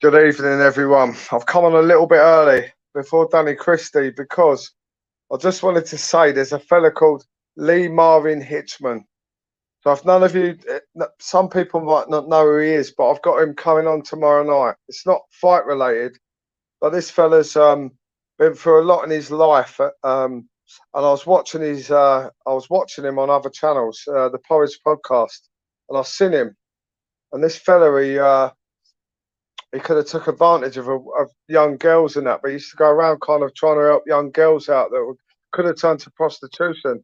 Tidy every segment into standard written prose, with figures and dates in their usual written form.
Good evening, everyone. I've come on a little bit early before Danny Christie because I just wanted to say there's a fella called Lee Marvin Hitchman. So if none of you, some people might not know who he is, but I've got him coming on tomorrow night. It's not fight related, but this fella's been through a lot in his life. And I was watching him on other channels, the Porridge podcast, and I've seen him. And this fella, he could have took advantage of young girls and that, but he used to go around kind of trying to help young girls out that could have turned to prostitution.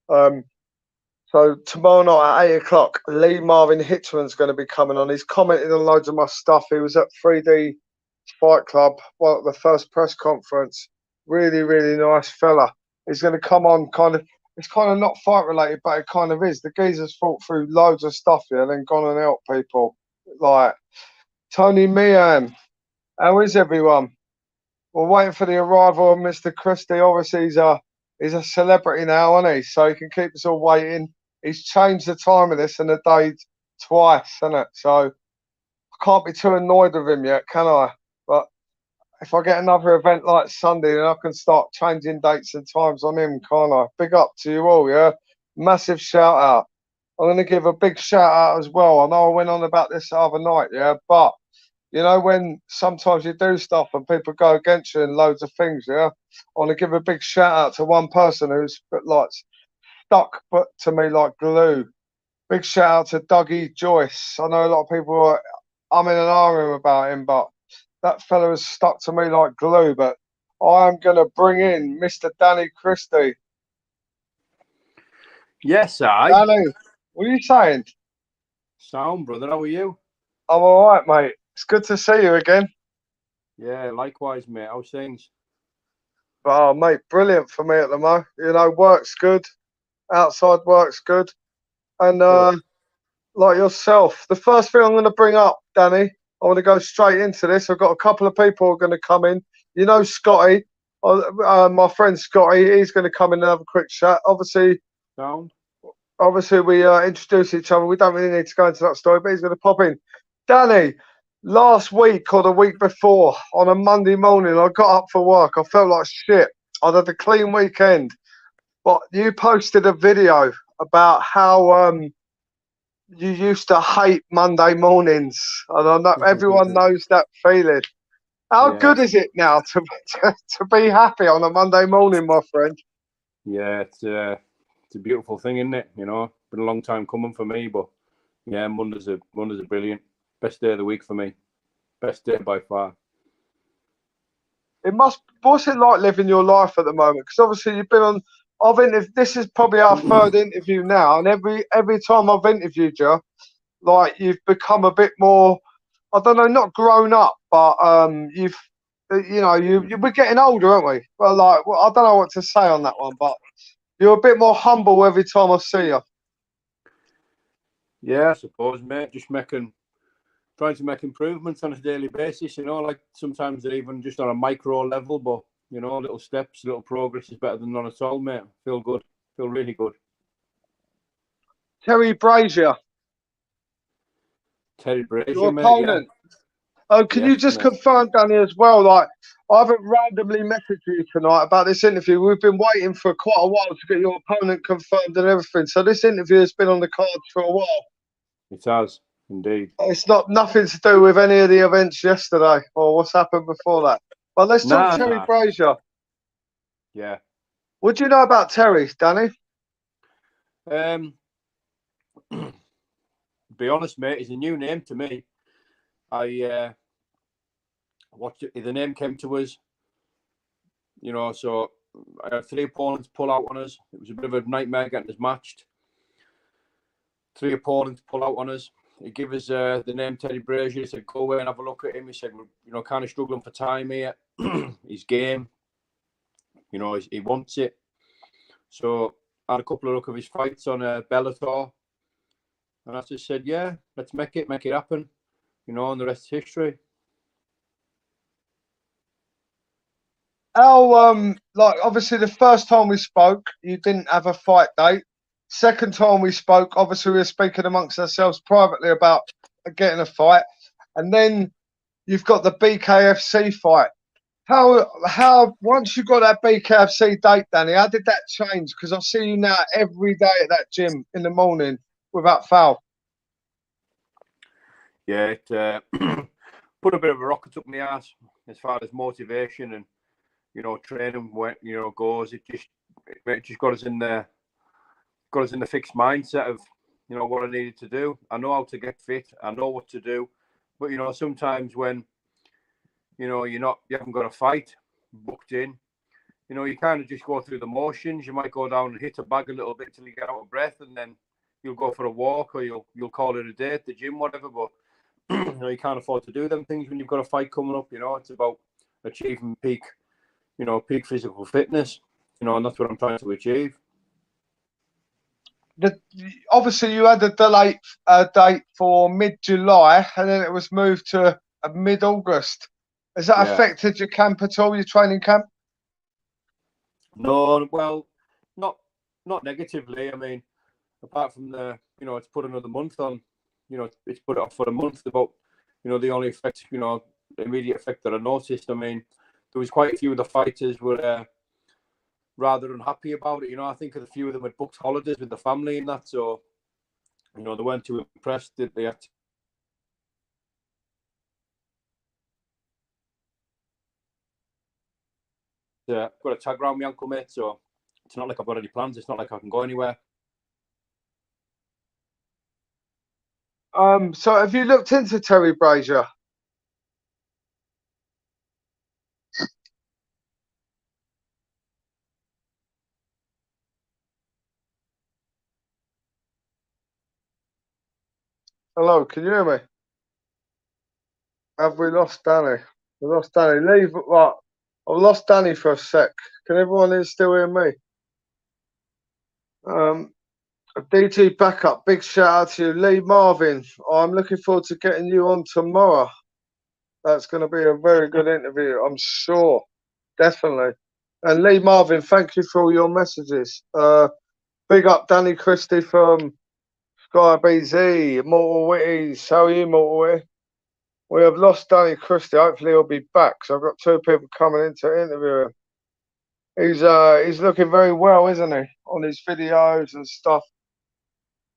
So tomorrow night at 8 o'clock, Lee Marvin Hitchman's going to be coming on. He's commented on loads of my stuff. He was at 3D Fight Club, well, at the first press conference. Really, really nice fella. He's going to come on it's kind of not fight related, but it kind of is. The geezer's fought through loads of stuff here, then gone and helped people. Like Tony Meehan, how is everyone? We're waiting for the arrival of Mr. Christie. Obviously, he's a celebrity now, isn't he? So he can keep us all waiting. He's changed the time of this and the date twice, isn't it? So I can't be too annoyed with him yet, can I? But if I get another event like Sunday, then I can start changing dates and times on him, can't I? Big up to you all, yeah? Massive shout out. I'm going to give a big shout out as well. I know I went on about this the other night, yeah? But you know, when sometimes you do stuff and people go against you in loads of things, yeah? I want to give a big shout out to one person who's like stuck to me like glue. Big shout out to Dougie Joyce. I know a lot of people are umming and ahhing about him, but that fella has stuck to me like glue. But I'm going to bring in Mr. Danny Christie. Yes, Danny, what are you saying? Sound, brother. How are you? I'm all right, mate. It's good to see you again. Yeah, likewise, mate. How's things? Oh, mate, brilliant for me at the moment. You know, work's good. Outside work's good. And like yourself, the first thing I'm going to bring up, Danny, I want to go straight into this. I've got a couple of people who are going to come in. You know, Scotty, my friend Scotty, he's going to come in and have a quick chat. Obviously, we introduce each other. We don't really need to go into that story, but he's going to pop in. Danny, last week or the week before, on a Monday morning, I got up for work. I felt like shit. I'd had a clean weekend. But you posted a video about how you used to hate Monday mornings. And I know everyone knows that feeling. How good is it now to be happy on a Monday morning, my friend? Yeah, it's a beautiful thing, isn't it? You know, been a long time coming for me, but yeah, Mondays are brilliant. Best day of the week for me. Best day by far. What's it like living your life at the moment? Because obviously you've been on. This is probably our third interview now, and every time I've interviewed you, like you've become a bit more. I don't know, not grown up, but we're getting older, aren't we? Well, I don't know what to say on that one, but you're a bit more humble every time I see you. Yeah, I suppose, mate. Just trying to make improvements on a daily basis, you know, like sometimes they're even just on a micro level, but, you know, little steps, little progress is better than none at all, mate. Feel good. Feel really good. Terry Brazier. Your mate, opponent. Yeah. Oh, can you just confirm, Danny, as well? Like, I haven't randomly messaged you tonight about this interview. We've been waiting for quite a while to get your opponent confirmed and everything. So this interview has been on the cards for a while. It has. Indeed. It's nothing to do with any of the events yesterday or what's happened before that. But let's talk Terry Brazier. Yeah. What do you know about Terry, Danny? Be honest, mate, it's a new name to me. I watched it. The name came to us, you know, so I had 3 opponents pull out on us. It was a bit of a nightmare getting us matched. 3 opponents pull out on us. He gave us the name Terry Brazier. He said, go away and have a look at him. He said, we're, you know, kind of struggling for time here. His game, you know, he wants it. So I had a couple of look of his fights on Bellator. And I just said, yeah, let's make it happen. You know, and the rest is history. Obviously the first time we spoke, you didn't have a fight date. Second time we spoke, obviously we were speaking amongst ourselves privately about getting a fight. And then you've got the BKFC fight. How once you got that BKFC date, Danny, how did that change? Because I see you now every day at that gym in the morning without fail. Yeah, it put a bit of a rocket up my ass as far as motivation and training goes. It just got us in the fixed mindset of what I needed to do. I know how to get fit. I know what to do, but sometimes when you haven't got a fight booked in, you kind of just go through the motions. You might go down and hit a bag a little bit till you get out of breath, and then you'll go for a walk or you'll call it a day at the gym, whatever. But you can't afford to do them things when you've got a fight coming up. It's about achieving peak physical fitness. And that's what I'm trying to achieve. Obviously, you had a delayed date for mid-July, and then it was moved to mid-August. Has that affected your camp at all? Your training camp? No, well, not negatively. I mean, apart from it's put another month on. It's put it off for a month. About the only effect, immediate effect that I noticed. I mean, there was quite a few of the fighters were rather unhappy about it. I think a few of them had booked holidays with the family and that, so they weren't too impressed that they had got a tag around my ankle, mate, so it's not like I've got any plans. It's not like I can go anywhere. So have you looked into Terry Brazier? Hello, can you hear me? Have we lost Danny? We lost Danny. Leave. What? I've lost Danny for a sec. Can everyone here still hear me? DT backup. Big shout out to you, Lee Marvin. I'm looking forward to getting you on tomorrow. That's going to be a very good interview, I'm sure. Definitely. And Lee Marvin, thank you for all your messages. Big up Danny Christie from Sky BZ, Mortal Witties. How are you, Mortal Witty? We have lost Danny Christie. Hopefully he'll be back. So I've got two people coming in to interview him. He's looking very well, isn't he? On his videos and stuff.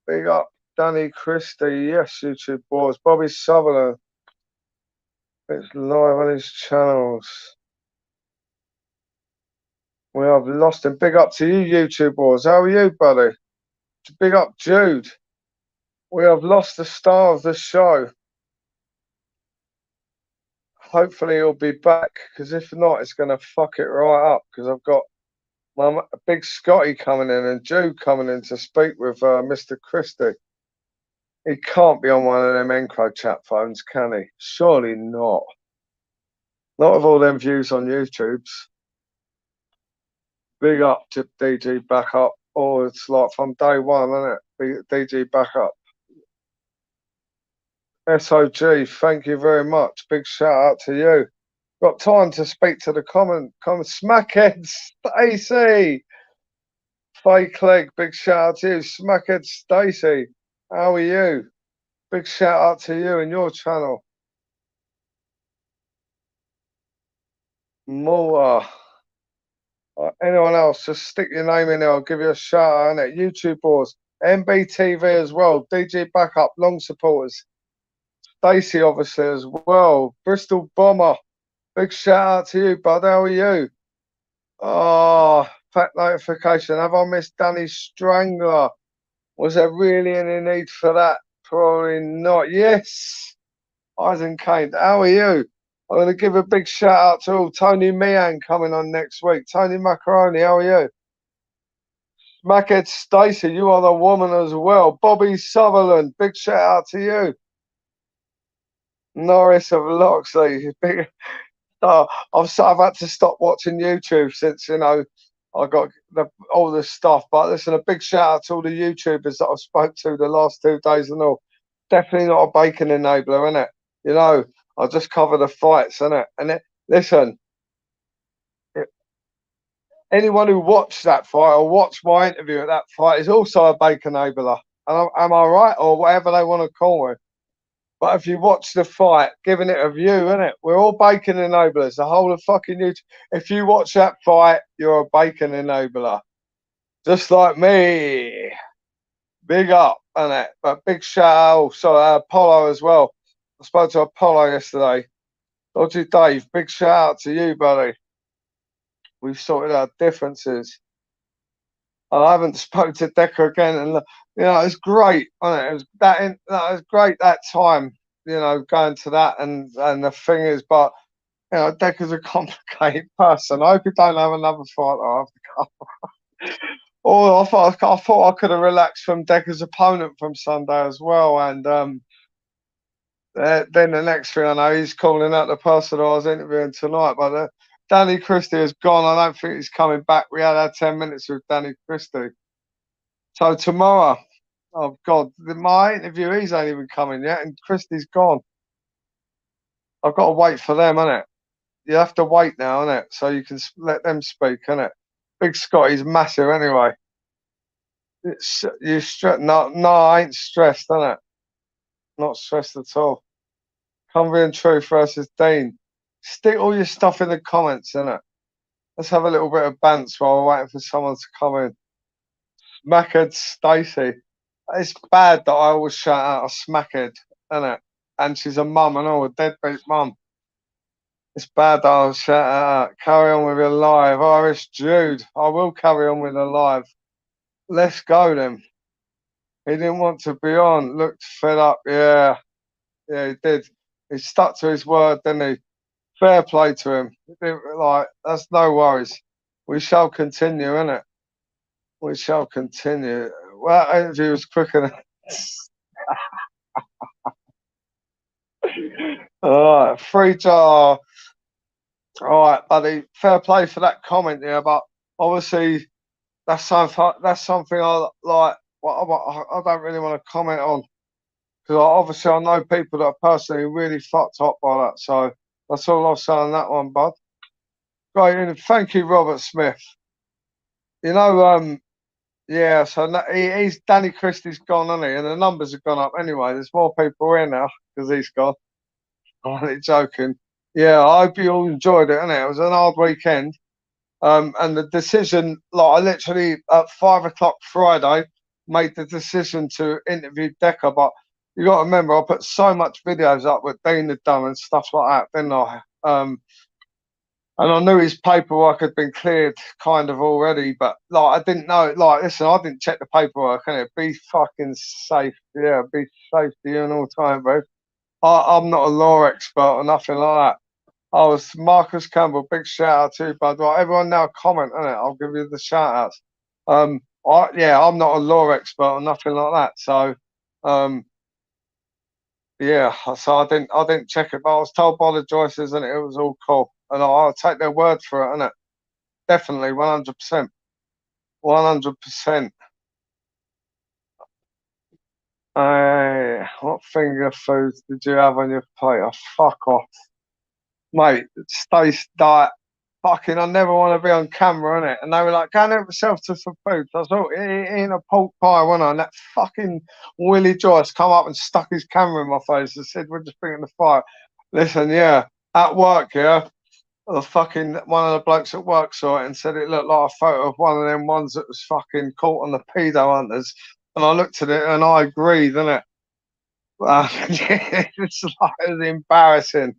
Big up Danny Christie. Yes, YouTube boys. Bobby Sutherland. It's live on his channels. We have lost him. Big up to you, YouTube boys. How are you, buddy? Big up, Jude. We have lost the star of the show. Hopefully he'll be back, because if not, it's going to fuck it right up, because I've got my big Scotty coming in and Jude coming in to speak with Mr. Christie. He can't be on one of them Encro chat phones, can he? Surely not. Not with all them views on YouTube's. Big up to DG Backup. Oh, it's like from day one, isn't it? DG Backup. SOG, thank you very much. Big shout out to you. Got time to speak to the comment Smackhead Stacey. Fake leg, big shout out to you. Smackhead Stacey, how are you? Big shout out to you and your channel. More. Anyone else, just stick your name in there. I'll give you a shout out on it. YouTube boys, MBTV as well. DJ Backup, long supporters. Stacey, obviously, as well. Bristol Bomber, big shout out to you, bud. How are you? Oh, fat notification. Have I missed Danny Strangler? Was there really any need for that? Probably not. Yes. Eisen Kane, how are you? I'm going to give a big shout out to all. Tony Meehan coming on next week. Tony Macaroni, how are you? Smackhead Stacey, you are the woman as well. Bobby Sutherland, big shout out to you. Norris of Loxley, big. I've had to stop watching YouTube since I got all the stuff. But listen, a big shout out to all the YouTubers that I've spoke to the last 2 days and all. Definitely not a bacon enabler, innit? I just cover the fights, innit? And listen, anyone who watched that fight or watched my interview at that fight is also a bacon enabler. And am I right? Or whatever they want to call it. But if you watch the fight, giving it a view, innit? We're all bacon enablers. The whole of fucking YouTube. If you watch that fight, you're a bacon enabler. Just like me. Big up, innit? But big shout out. So Apollo as well. I spoke to Apollo yesterday. Dodgy Dave, big shout out to you, buddy. We've sorted out differences. I haven't spoken to Decker again, and it's great. It was that was great that time. Going to that, and the thing is, but Decker's a complicated person. I hope he don't have another fight after. Oh, I thought I could have relaxed from Decker's opponent from Sunday as well, and then the next thing I know, he's calling out the person I was interviewing tonight. But Danny Christie has gone. I don't think he's coming back. We had our 10 minutes with Danny Christie. So tomorrow, oh God, my interviewees ain't even coming yet, and Christie's gone. I've got to wait for them, innit? You have to wait now, innit? So you can let them speak, innit? Big Scotty's massive anyway. No, I ain't stressed, innit? Not stressed at all. Cumbrian Truth versus Dean. Stick all your stuff in the comments, innit? Let's have a little bit of bants while we're waiting for someone to come in. Smackhead Stacey. It's bad that I always shout out a smackhead, innit? And she's a mum and all, a deadbeat mum. It's bad that I'll shout out. Carry on with your live. Irish Jude. I will carry on with the live. Let's go then. He didn't want to be on. Looked fed up. Yeah. Yeah, he did. He stuck to his word, didn't he? Fair play to him. That's no worries. We shall continue, innit? We shall continue. Well, that interview was quicker than. All right, free jar. All right, buddy. Fair play for that comment there, but obviously that's something I like. I don't really want to comment on because obviously I know people that are personally really fucked up by that. So that's all I'll say on that one, bud. Great, and thank you, Robert Smith. Yeah. So he's Danny Christie's gone, hasn't he? And the numbers have gone up anyway. There's more people here now because he's gone. I'm only joking. Yeah, I hope you all enjoyed it, innit? It was an hard weekend. And the decision, I literally at 5 o'clock Friday made the decision to interview Decker, but you got to remember I put so much videos up with Dean had done and stuff like that, didn't I? And I knew his paperwork had been cleared kind of already, but I didn't know. Listen, I didn't check the paperwork, innit? Be fucking safe, yeah. Be safe to you and all time, bro. I'm not a law expert or nothing like that. I was Marcus Campbell. Big shout out to you, bud. Right, everyone now comment on it. I'll give you the shout outs. I'm not a law expert or nothing like that. So, yeah. So I didn't check it, but I was told by the Joyces and it was all cool, and I'll take their word for it, innit? Definitely, 100%, 100%. What finger foods did you have on your plate? Oh, fuck off, mate. Stay diet. Fucking, I never want to be on camera, innit? And they were like, go and help yourself to some food. So I thought, eating a pork pie, wasn't I? And that fucking Willie Joyce come up and stuck his camera in my face and said, we're just bringing the fire. Listen, yeah, at work, yeah, one of the blokes at work saw it and said it looked like a photo of one of them ones that was fucking caught on the pedo hunters. And I looked at it and I agreed, innit? It was embarrassing.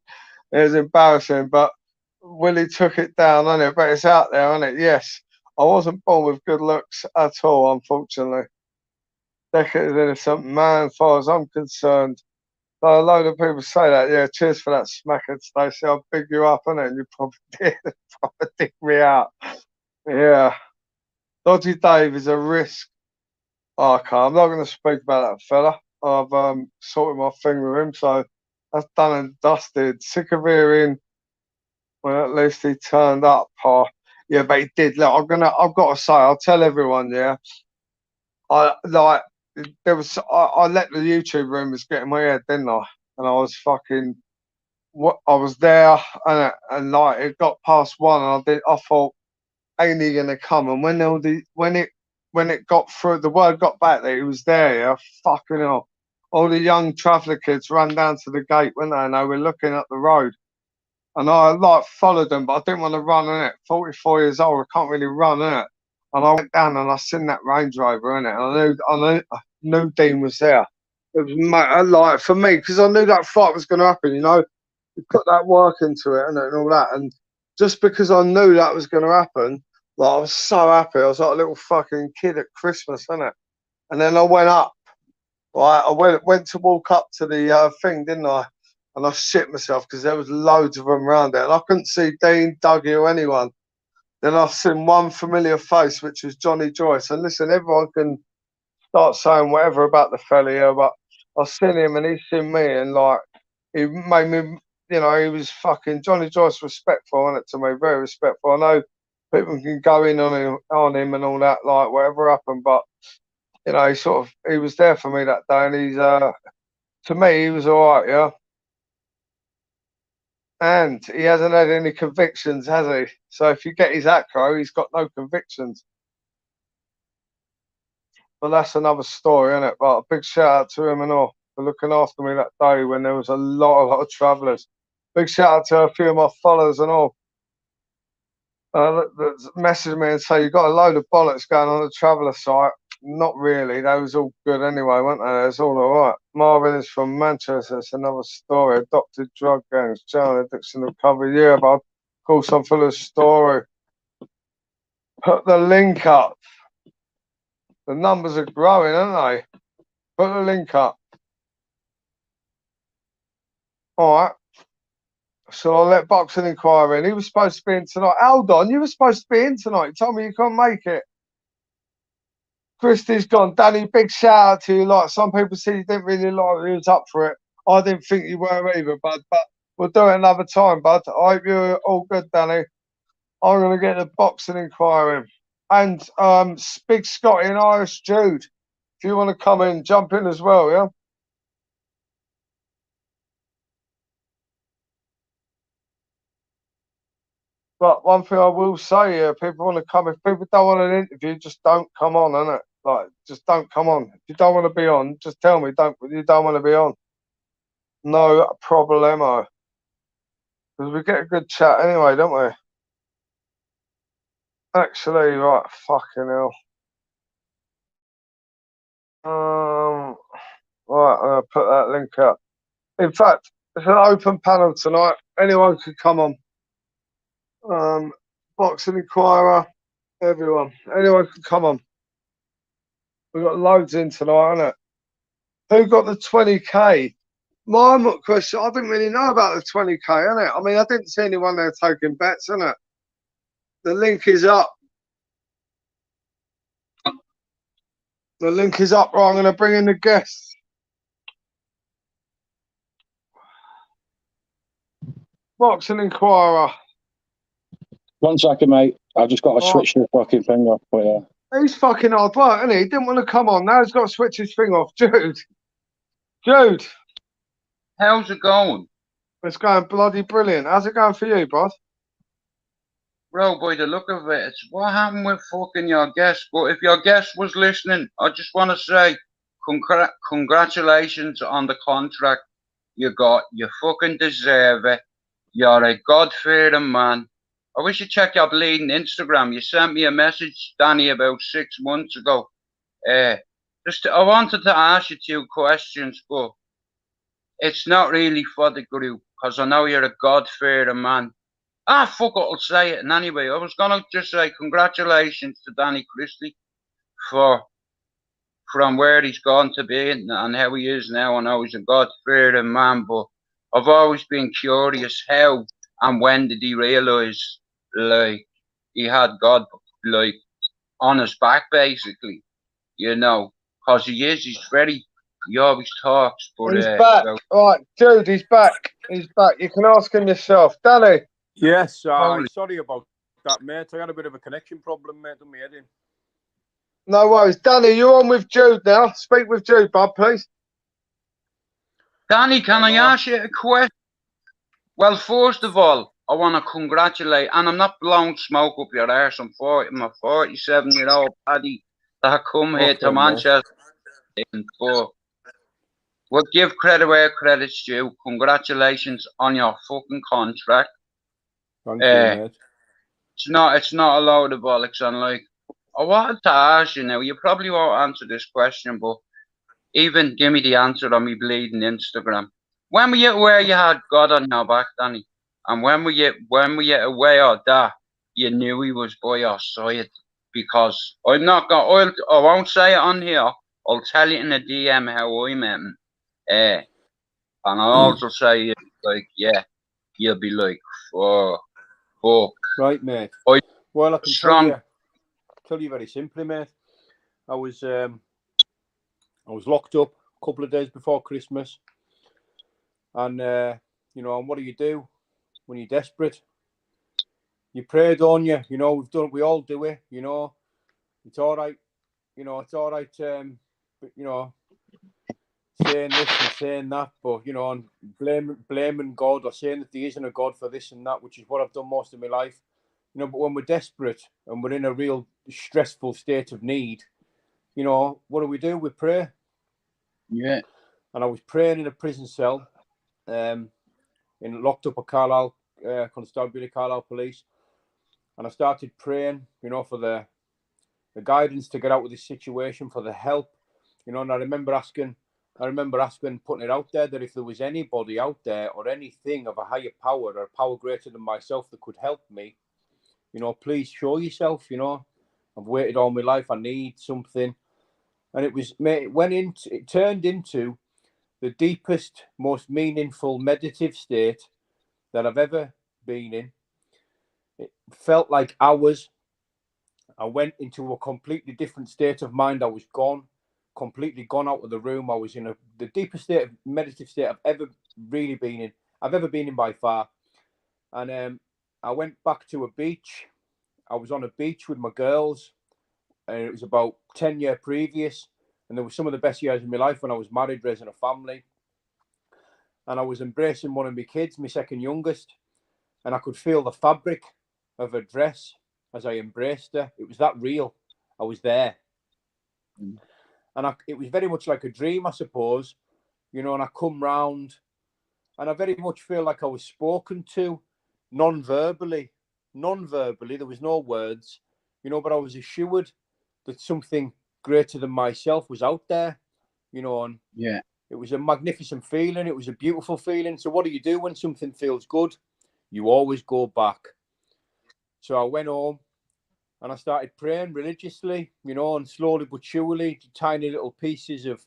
It was embarrassing, but Willie took it down, on it, but it's out there, isn't it? Yes, I wasn't born with good looks at all, unfortunately. Decker is innocent man, as far as I'm concerned. So a load of people say that. Yeah, cheers for that smacker, Stacey. I'll big you up, innit? And you probably did. Probably dig me out. Yeah. Dodgy Dave is a risk. Oh, okay, I'm not going to speak about that fella. I've sorted my thing with him, so that's done and dusted. Sick of hearing. Well, at least he turned up, pa. Yeah, but he did. Look, I've got to say, I'll tell everyone, yeah. I let the YouTube rumors get in my head, didn't I? And I was fucking, I was there, and it got past 1, and I thought, ain't he gonna come? And when it got through, the word got back that he was there, yeah, fucking hell. all the young traveller kids ran down to the gate, weren't they? And they were looking up the road. And I like followed them, but I didn't want to run in it. 44 years old, I can't really run in it. And I went down and I seen that Range Rover in it. And I knew Dean was there. It was like for me, because I knew that fight was going to happen. You know, you put that work into it and all that. And just because I knew that was going to happen, like I was so happy. I was like a little fucking kid at Christmas, innit? And then I went up. Right, I went to walk up to the thing, didn't I? And I shit myself because there was loads of them around there. And I couldn't see Dean, Dougie or anyone. Then I've seen one familiar face, which was Johnny Joyce. And listen, everyone can start saying whatever about the fella here, but I've seen him and he's seen me. And like, he made me, you know, he was fucking Johnny Joyce respectful, and it to me, very respectful. I know people can go in on him and all that, like whatever happened, but you know, he was there for me that day, and he's to me, he was all right, yeah. And he hasn't had any convictions, has he? So if you get his acro, he's got no convictions. But that's another story, isn't it? But a big shout out to him and all for looking after me that day when there was a lot of travellers. Big shout out to a few of my followers and all. That messaged me and say, you got a load of bollocks going on the traveller site. Not really. They was all good anyway, weren't they? It was all right. Marvin is from Manchester. It's another story. Adopted drug gangs, child addiction recovery. Yeah, but of course I'm full of story. Put the link up. The numbers are growing, aren't they? Put the link up. All right. So I'll let Boxing Inquiry in. He was supposed to be in tonight. Hold on, you were supposed to be in tonight. You told me you couldn't make it. Christie's gone. Danny, big shout out to you. Like some people said, you didn't really like he was up for it. I didn't think you were either, bud. But we'll do it another time, bud. I hope you're all good, Danny. I'm gonna get the Boxing Inquiry in. And Big Scotty and Irish Jude. If you want to come in, jump in as well, yeah? But one thing I will say, people want to come. If people don't want an interview, just don't come on, innit? Like, just don't come on. If you don't want to be on, just tell me. You don't want to be on. No problemo. Because we get a good chat anyway, don't we? Actually, right, fucking hell. Right, I'm gonna put that link up. In fact, it's an open panel tonight. Anyone can come on. Boxing Inquirer, everyone. Anyone can come on. We've got loads in tonight, innit? Who got the 20k? My question, I didn't really know about the 20k, innit? I mean, I didn't see anyone there taking bets, innit? The link is up. The link is up, right? I'm going to bring in the guests. Boxing Inquirer. 1 second, mate. I've just got to switch the fucking thing off. But, He's fucking hard work, isn't he? He didn't want to come on. Now he's got to switch his thing off. Jude. Jude. How's it going? It's going bloody brilliant. How's it going for you, bud? Bro, by the look of it, it's what happened with fucking your guest. But if your guest was listening, I just want to say congratulations on the contract you got. You fucking deserve it. You're a God-fearing man. I wish you check your bleeding Instagram. You sent me a message, Danny, about 6 months ago. I wanted to ask you 2 questions, but it's not really for the group, because I know you're a God-fearing man. Fuck it, I'll say it. And anyway, I was going to just say congratulations to Danny Christie from where he's gone to be and how he is now. I know he's a God-fearing man, but I've always been curious how and when did he realise, like, he had God, like, on his back, basically, you know, because he's he always talks. But he's back. Right, Jude, he's back. He's back. You can ask him yourself. Danny. Yes, sorry about that, mate. I had a bit of a connection problem, mate, on my head in. No worries. Danny, you're on with Jude now. Speak with Jude, bud, please. Danny, can I ask you a question? Well, first of all, I want to congratulate, and I'm not blowing smoke up your arse. I'm my 47-year-old paddy that come here to Manchester. But Well, give credit where credit's due. Congratulations on your fucking contract. Thank you, mate. It's not a load of bollocks. And like, I wanted to ask you now. You probably won't answer this question, but even give me the answer on me bleeding Instagram. When were you aware you had God on your back, Danny? And when were you aware that you knew He was by your side? Because I won't say it on here. I'll tell you in a DM how I met him. And I'll also say, like, yeah, you'll be like, oh, fuck. Right, mate. Well, I can tell you very simply, mate. I was locked up a couple of days before Christmas, and you know, and what do when you're desperate? You pray, don't you? You know, we all do it. You know, it's all right. You know, it's all right. But, you know, saying this and saying that, but you know, and blaming God or saying that there isn't a God for this and that, which is what I've done most of my life. You know, but when we're desperate and we're in a real stressful state of need, you know, what do? We pray. Yeah. And I was praying in a prison cell, locked up at Carlisle, Constabulary Carlisle Police, and I started praying, you know, for the guidance to get out of this situation, for the help, you know. And I remember asking, putting it out there that if there was anybody out there or anything of a higher power or a power greater than myself that could help me, you know, please show yourself. You know, I've waited all my life. I need something, and it turned into the deepest, most meaningful meditative state that I've ever been in. It felt like hours. I went into a completely different state of mind. I was completely gone out of the room. I was in the deepest meditative state I've ever really been in. I've ever been in by far. And I went back to a beach. I was on a beach with my girls, and it was about 10 years previous. And there were some of the best years of my life when I was married, raising a family. And I was embracing one of my kids, my second youngest, and I could feel the fabric of her dress as I embraced her. It was that real. I was there. And it was very much like a dream, I suppose, you know, and I come round and I very much feel like I was spoken to non-verbally. There was no words, you know, but I was assured that something greater than myself was out there, you know, and yeah. It was a magnificent feeling. It was a beautiful feeling. So what do when something feels good? You always go back. So I went home and I started praying religiously, you know, and slowly but surely, tiny little pieces of,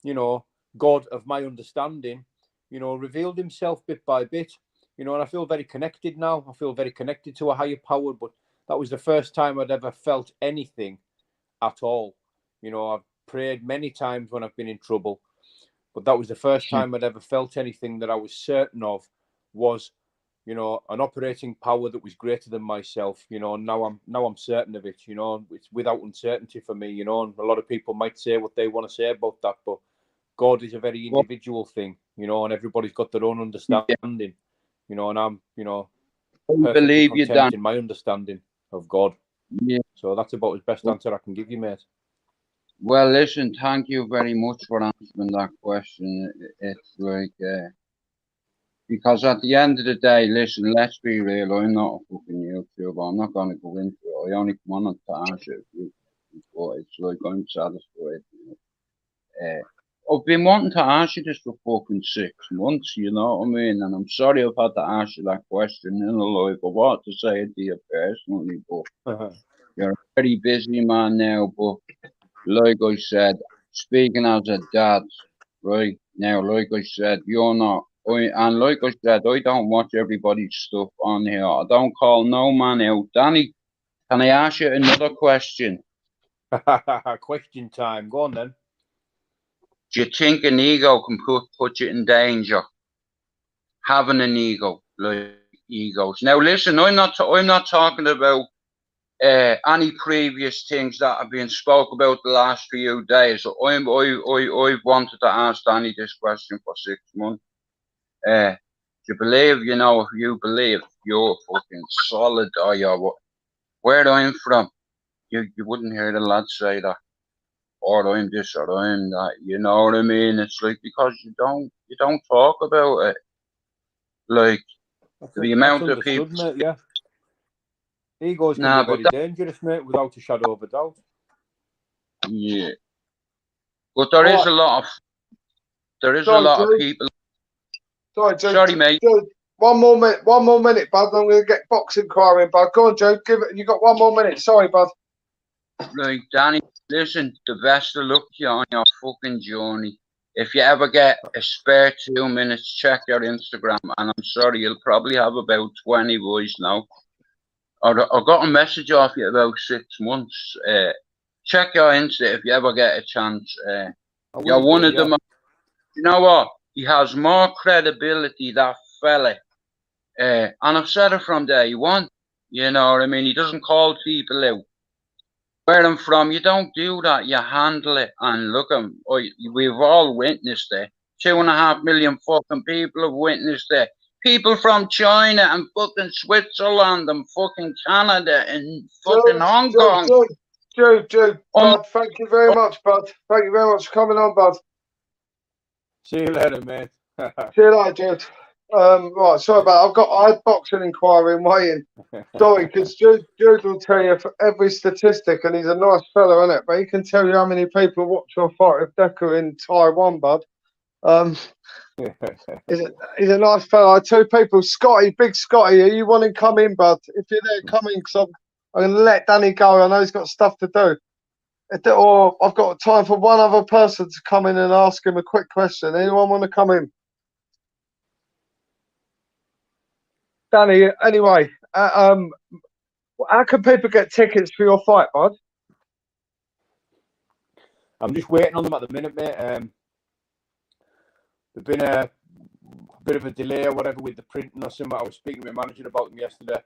you know, God of my understanding, you know, revealed himself bit by bit, you know, and I feel very connected now. I feel very connected to a higher power, but that was the first time I'd ever felt anything at all. You know, I've prayed many times when I've been in trouble, but that was the first time I'd ever felt anything that I was certain of was, you know, an operating power that was greater than myself, you know. And now I'm certain of it, you know. It's without uncertainty for me, you know. And a lot of people might say what they want to say about that, but God is a very individual thing, you know, and everybody's got their own understanding, you know. And I'm, you know, perfectly content in my understanding of God. Yeah. So that's about the best answer I can give you, mate. Well, listen, thank you very much for answering that question. It's like, because at the end of the day, listen, let's be real, I'm not a fucking YouTuber. I'm not going to go into it. I only wanted to ask you, but it's like I'm satisfied. I've been wanting to ask you this for fucking 6 months, you know what I mean? And I'm sorry I've had to ask you that question in a live. I want to say it to you personally, but you're a very busy man now, but like I said, speaking as a dad, right now, like I said, you're not, and like I said, I don't watch everybody's stuff on here. I don't call no man out. Danny, can I ask you another question? Question time. Go on then. Do you think an ego can put you in danger? Having an ego, like egos. Now, listen, I'm not talking about any previous things that have been spoke about the last few days. I've wanted to ask Danny this question for 6 months. Do you believe, you know, if you believe you're fucking solid, or you're where I'm from, you wouldn't hear the lads say that. or I'm this or I'm that. You know what I mean? It's like because you don't talk about it. Like the amount of people. Mate, yeah. Egos can Nah, be very but dangerous, mate, without a shadow of a doubt. yeah, but there is a lot of people. Sorry, Joe. Sorry, mate. Joe, one more minute, bud. I'm going to get box inquiry, bud. Go on, Joe. Give it. You got 1 more minute. Sorry, bud. Like, Danny, listen, the best of luck to you on your fucking journey. If you ever get a spare 2 minutes, check your Instagram. And I'm sorry, you'll probably have about 20 boys now. I got a message off you about 6 months. Check your Insta if you ever get a chance. You're one of them. You know what? He has more credibility, that fella. And I've said it from day one. You know what I mean? He doesn't call people out. Where I'm from, you don't do that. You handle it. And look, we've all witnessed it. 2.5 million fucking people have witnessed it. People from China and fucking Switzerland and fucking Canada and fucking Hong Kong. Joe, bud, thank you very much, bud. Thank you very much for coming on, bud. See you later, mate. See you later, Jude. Right, sorry about that. I had boxing inquiry and waiting. Sorry, because Jude will tell you for every statistic, and he's a nice fella, isn't it? But he can tell you how many people watch your fight with Decker in Taiwan, bud. He's a nice fella. I tell people, Scotty, big Scotty, are you wanting to come in, bud? If you're there, come in, because I'm going to let Danny go. I know he's got stuff to do. Or I've got time for one other person to come in and ask him a quick question. Anyone want to come in? Danny, anyway, how can people get tickets for your fight, bud? I'm just waiting on them at the minute, mate. There's been a bit of a delay or whatever with the printing or something. I was speaking to my manager about them yesterday.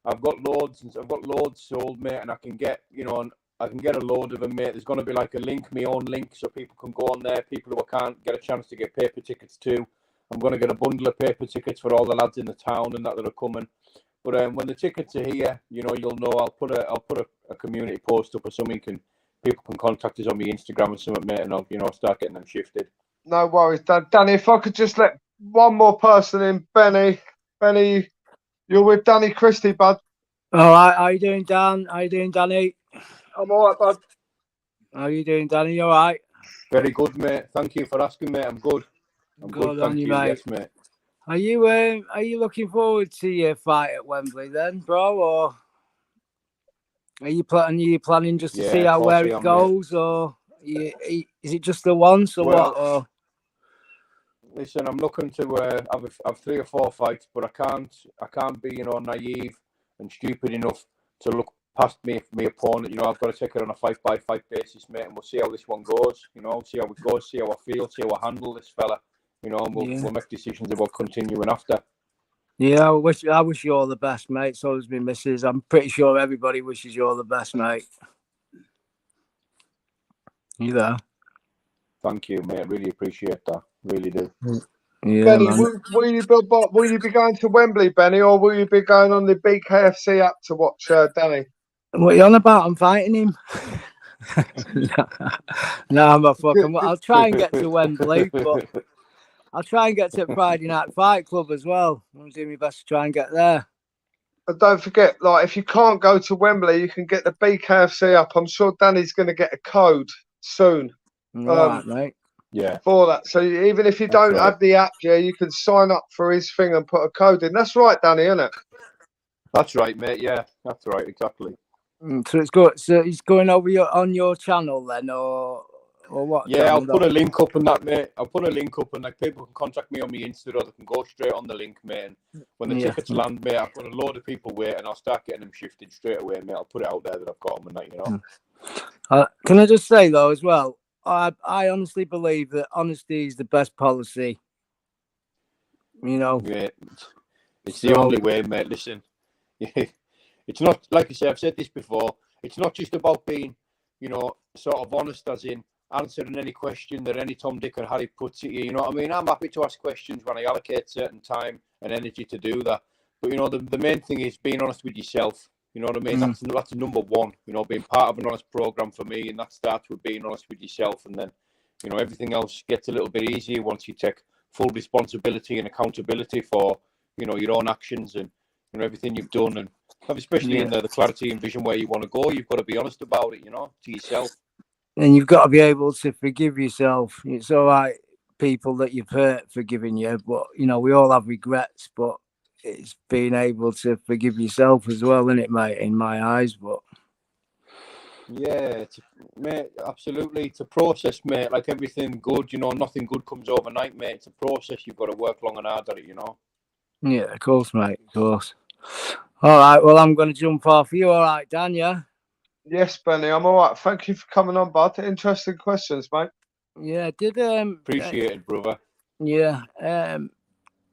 I've got loads sold, mate, and I can get, a load of them, mate. There's going to be like a link, my own link, so people can go on there. People who can't get a chance to get paper tickets too. I'm going to get a bundle of paper tickets for all the lads in the town and that are coming. But when the tickets are here, you'll know. I'll put a community post up or something, and people can contact us on my Instagram or something, mate, and I'll start getting them shifted. No worries, Danny. If I could just let one more person in, Benny. Benny, you're with Danny Christie, bud. All right, how you doing, Dan? How you doing, Danny? I'm all right, bud. How you doing, Danny? You all right? Very good, mate. Thank you for asking, mate. I'm good. I'm good, thank you, mate. Yes, mate. Are you looking forward to your fight at Wembley then, bro? Or are you planning just to see where it goes, mate. Or is it just the once or what? Or? Listen, I'm looking to have 3 or 4 fights, but I can't be naive and stupid enough to look past my opponent. I've got to take it on a fight-by-fight basis, mate, and we'll see how this one goes. See how it goes, see how I feel, see how I handle this fella. And we'll make decisions about continuing after. Yeah, I wish you all the best, mate. So does my missus. I'm pretty sure everybody wishes you all the best, mate. You there? Thank you, mate. Really appreciate that. Really do. Yeah, Benny, man. will you be going to Wembley, Benny, or will you be going on the BKFC app to watch Danny? What are you on about? I'm fighting him. No, I'm a fucking. I'll try and get to Wembley, but I'll try and get to Friday Night Fight Club as well. I'm doing my best to try and get there. But don't forget, if you can't go to Wembley, you can get the BKFC app. I'm sure Danny's going to get a code soon. Right, mate. Yeah. For that. So even if you don't have the app, you can sign up for his thing and put a code in. That's right, Danny, isn't it? That's right, mate. Yeah, that's right. Exactly. So it's good. So he's going over on your channel then, or what? Yeah, I'll put a link up on that, mate. I'll put a link up, and people can contact me on my Insta, or they can go straight on the link, mate. And when the tickets land, mate, I've got a load of people waiting, and I'll start getting them shifted straight away, mate. I'll put it out there that I've got them, and that, Can I just say though, as well, I honestly believe that honesty is the best policy. Yeah, it's the only way, mate. Listen, it's not, like I say, I've said this before. It's not just about being, sort of honest, as in answering any question that any Tom, Dick, or Harry puts at you. You know what I mean? I'm happy to ask questions when I allocate certain time and energy to do that. But the main thing is being honest with yourself. You know what I mean? That's number one. You know, being part of an honest program for me, and that starts with being honest with yourself, and then, you know, everything else gets a little bit easier once you take full responsibility and accountability for, you know, your own actions and, you know, everything you've done, and especially in the clarity and vision where you want to go. You've got to be honest about it, you know, to yourself. And you've got to be able to forgive yourself. It's all right, people that you've hurt forgiving you, but you know, we all have regrets, but it's being able to forgive yourself as well, isn't it, mate, in my eyes? But yeah, mate, absolutely. It's a process, mate, like everything good, you know, nothing good comes overnight, mate. It's a process. You've got to work long and hard at it, you know. Yeah, of course, mate, of course. All right, well, I'm going to jump off. You all right, Dan, yeah? Yes, Benny, I'm all right. Thank you for coming on, bud. Interesting questions, mate. Yeah, Appreciate it, brother. Yeah.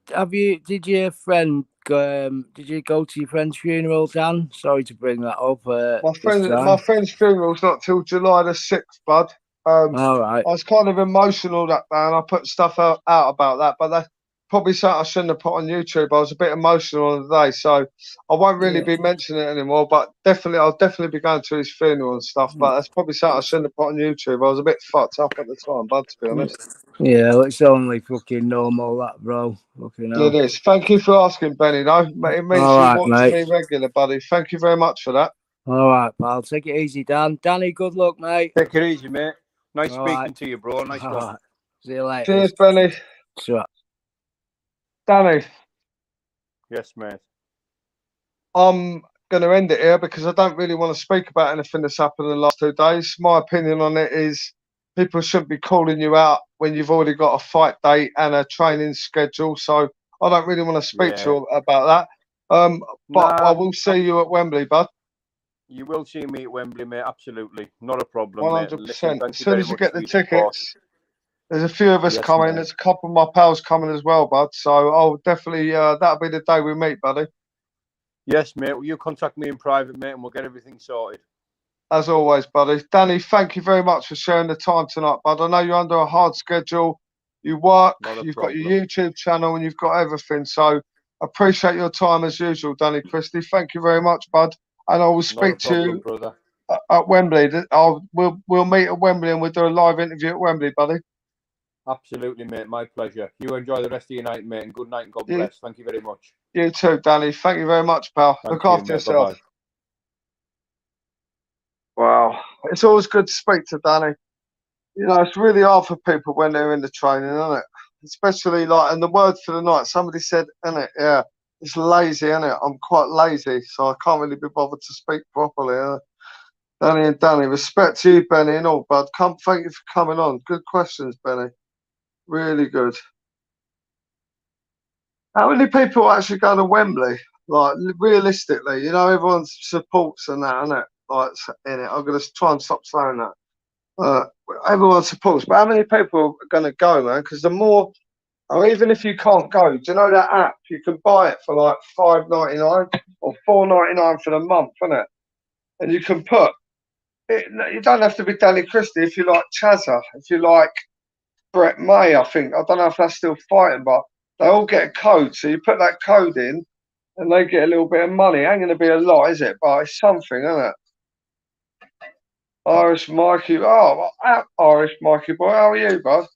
Did your friend did you go to your friend's funeral, Dan? Sorry to bring that up. My friend's funeral's not till July the 6th, bud. All right. I was kind of emotional that day, and I put stuff out about that, but that's probably something I shouldn't have put on YouTube. I was a bit emotional on the day, so I won't really be mentioning it anymore. But I'll definitely be going to his funeral and stuff. But that's probably something I shouldn't have put on YouTube. I was a bit fucked up at the time, bud, to be honest. Yeah, well, it's only fucking normal, that, bro. It is. Thank you for asking, Benny, though. It means you watch me regular, buddy. Thank you very much for that. All right, pal. Take it easy, Dan. Danny, good luck, mate. Take it easy, mate. Nice speaking to you, bro. Nice one. Right. See you later. Cheers, Benny. Sure. Danny. Yes, mate. I'm going to end it here because I don't really want to speak about anything that's happened in the last 2 days. My opinion on it is people shouldn't be calling you out when you've already got a fight date and a training schedule. So I don't really want to speak to you about that. But I will see you at Wembley, bud. You will see me at Wembley, mate. Absolutely. Not a problem, 100%. Listen, as soon as you get the tickets, support. there's a few of us coming. Mate. There's a couple of my pals coming as well, bud. So I'll definitely, that'll be the day we meet, buddy. Yes, mate. Will you contact me in private, mate, and we'll get everything sorted. As always, buddy. Danny, thank you very much for sharing the time tonight, bud. I know you're under a hard schedule. You work, you've got your YouTube channel, and you've got everything. So appreciate your time as usual, Danny Christie. Thank you very much, bud. And I will speak to you brother. At Wembley. We'll meet at Wembley and we'll do a live interview at Wembley, buddy. Absolutely, mate. My pleasure. You enjoy the rest of your night, mate, and good night and God bless. Thank you very much. You too, Danny. Thank you very much, pal. Look after yourself. Bye-bye. Wow. It's always good to speak to Danny. You know, it's really hard for people when they're in the training, isn't it? Especially and the word for the night, somebody said, isn't it? Yeah. It's lazy, isn't it? I'm quite lazy, so I can't really be bothered to speak properly. Danny, respect to you, Benny, and all, bud. Thank you for coming on. Good questions, Benny. Really good. How many people actually go to Wembley? Like, realistically, you know, everyone supports and that, isn't it? Like, in it. I'm going to try and stop saying that. Everyone supports, but how many people are going to go, man? Because the more, or even if you can't go, do you know that app? You can buy it for like $5.99 or $4.99 for the month, isn't it? And you can put it. You don't have to be Danny Christie if you like Chazza, if you like Brett May. I think I don't know if that's still fighting, but they all get a code. So you put that code in, and they get a little bit of money. It ain't going to be a lot, is it? But it's something, isn't it? Irish Mikey, Irish Mikey boy, how are you, bud?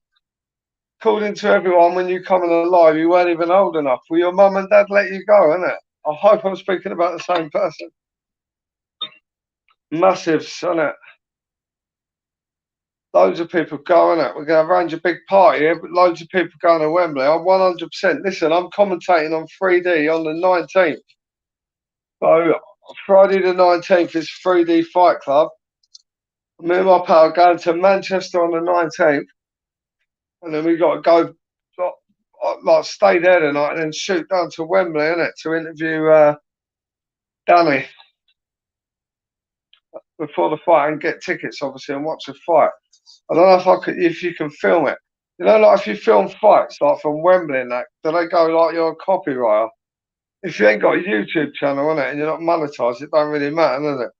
According to everyone, when you come in alive, you weren't even old enough. Will your mum and dad let you go, innit? I hope I'm speaking about the same person. Massive, innit? Loads of people go, innit? We're going to arrange a big party here, but loads of people going to Wembley. I'm 100%. Listen, I'm commentating on 3D on the 19th. So, Friday the 19th is 3D Fight Club. Me and my pal are going to Manchester on the 19th. And then we got to go, stay there tonight and then shoot down to Wembley, innit, to interview Danny before the fight and get tickets, obviously, and watch the fight. I don't know if you can film it. You know, like if you film fights like from Wembley and that, do they go like you're a copywriter? If you ain't got a YouTube channel, innit, and you're not monetized, it don't really matter, does it?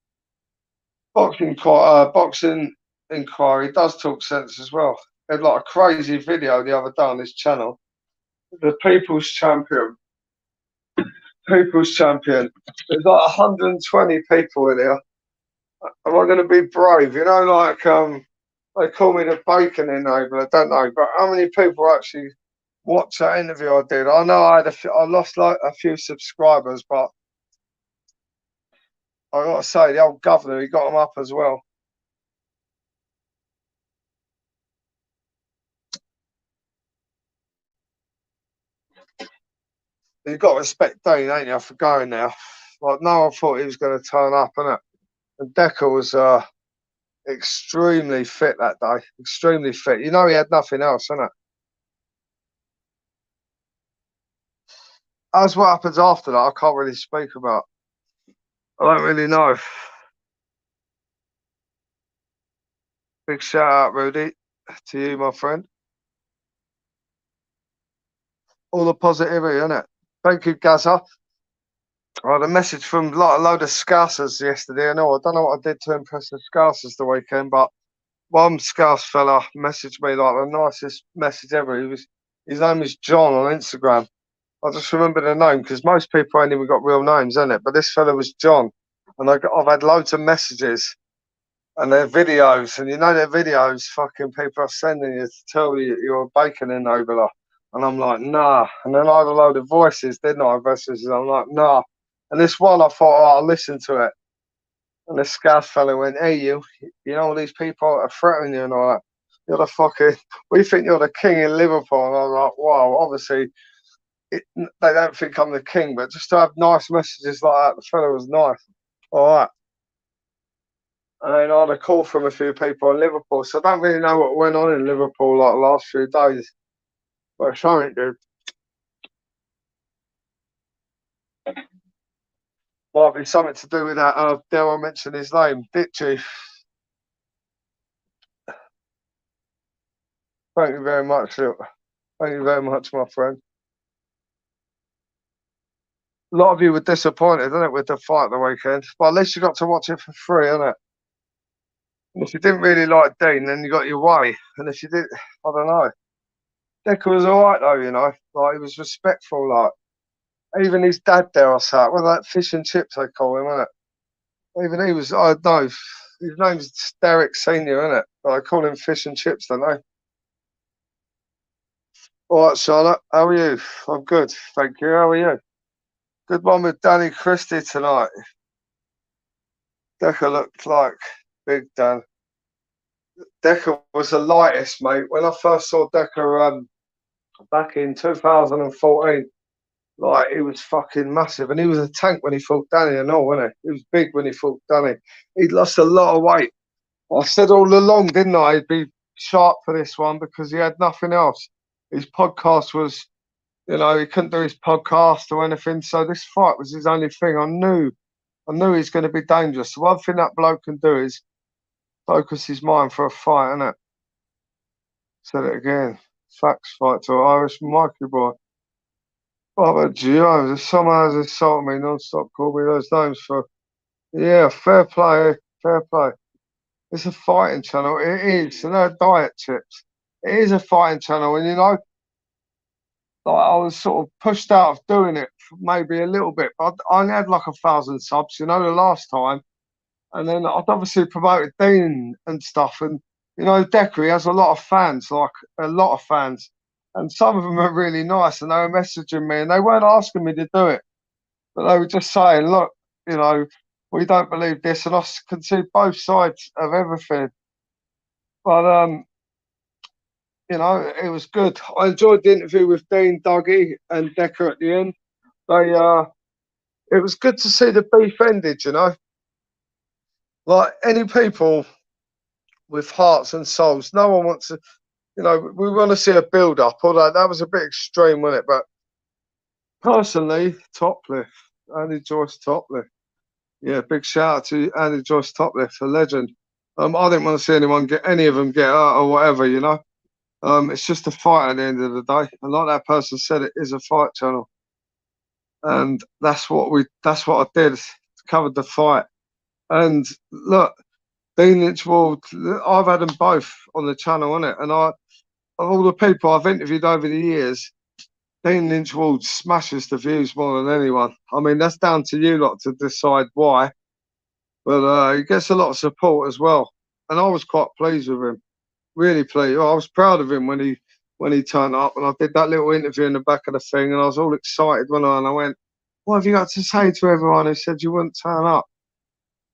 Boxing Inquiry does talk sense as well. They had like a crazy video the other day on this channel. The People's Champion. People's champion. There's like 120 people in here. Am I going to be brave? You know, like they call me the bacon enabler, don't they? But how many people actually watched that interview I did? I know I lost like a few subscribers, but I got to say, the old governor, he got them up as well. You've got to respect Dean, ain't you, for going there. Like, no one thought he was going to turn up, innit? And Decker was extremely fit that day. Extremely fit. You know, he had nothing else, innit? As what happens after that, I can't really speak about. I don't really know. Big shout out, Rudy, to you, my friend. All the positivity, innit? Thank you, Gaza. I had a message from like a load of Scousers yesterday. I don't know what I did to impress the Scousers the weekend, but one Scouse fella messaged me like the nicest message ever. His name is John on Instagram. I just remember the name because most people ain't even got real names, innit? But this fella was John, and I've had loads of messages and their videos, and you know their videos. Fucking people are sending you to tell you you're a bacon enabler, and I'm like, nah. And then I had a load of voices, didn't I? Messages, and I'm like, nah. And this one, I thought, oh, I'll listen to it. And this Scouse fella went, hey, you know all these people are threatening you and all that. You're the fucking, we think you're the king in Liverpool. And I was like, wow, obviously, they don't think I'm the king, but just to have nice messages like that, the fella was nice. All right. And then I had a call from a few people in Liverpool. So I don't really know what went on in Liverpool like the last few days. But something did. Might be something to do with that. Dare I mention his name? Ditchy. Thank you very much, Luke. Thank you very much, my friend. A lot of you were disappointed, isn't it, with the fight the weekend? But at least you got to watch it for free, isn't it? And if you didn't really like Dean, then you got your way. And if you did, I don't know. Decker was all right, though, you know. Like, he was respectful, like. Even his dad there, I sat. Well, that fish and chips, they call him, isn't it? Even he was, I don't know. His name's Derek Senior, isn't it? But I call him Fish and Chips, don't they? All right, Charlotte. How are you? I'm good. Thank you. How are you? Good one with Danny Christie tonight. Decker looked like Big Dan. Decker was the lightest, mate. When I first saw Decker back in 2014, like, he was fucking massive. And he was a tank when he fought Danny and all, wasn't he? He was big when he fought Danny. He'd lost a lot of weight. I said all along, didn't I? He'd be sharp for this one because he had nothing else. His podcast was, you know, he couldn't do his podcast or anything. So this fight was his only thing. I knew he's going to be dangerous. The one thing that bloke can do is focus his mind for a fight, innit? Said it again. Facts fight to Irish Mikey boy. Baba Jones, if someone has insulted me non-stop, call me those names for... Yeah, fair play, fair play. It's a fighting channel. It is. So no diet chips. It is a fighting channel. And, you know, like, I was sort of pushed out of doing it for maybe a little bit. But I only had like 1,000 subs, you know, the last time. And then I'd obviously promoted Dean and stuff. And, you know, Decker, he has a lot of fans, like a lot of fans. And some of them are really nice. And they were messaging me. And they weren't asking me to do it. But they were just saying, look, you know, we don't believe this. And I can see both sides of everything. But, you know, it was good. I enjoyed the interview with Dean, Dougie, and Decker at the end. It was good to see the beef ended, you know. Like, any people with hearts and souls, no one wants to, you know, we want to see a build-up. Although that was a bit extreme, wasn't it? But personally, Toplift, Andy Joyce Toplift. Yeah, big shout out to Andy Joyce Toplift, a legend. I didn't want to see any of them get hurt or whatever, you know. It's just a fight at the end of the day. And like that person said, it is a fight channel. And that's what I did, covered the fight. And look, Dean Lynchwald, I've had them both on the channel, innit? And of all the people I've interviewed over the years, Dean Lynchwood smashes the views more than anyone. I mean, that's down to you lot to decide why. But he gets a lot of support as well. And I was quite pleased with him. Really pleased. I was proud of him when he turned up, and I did that little interview in the back of the thing, and I was all excited when I went, what have you got to say to everyone who said you wouldn't turn up?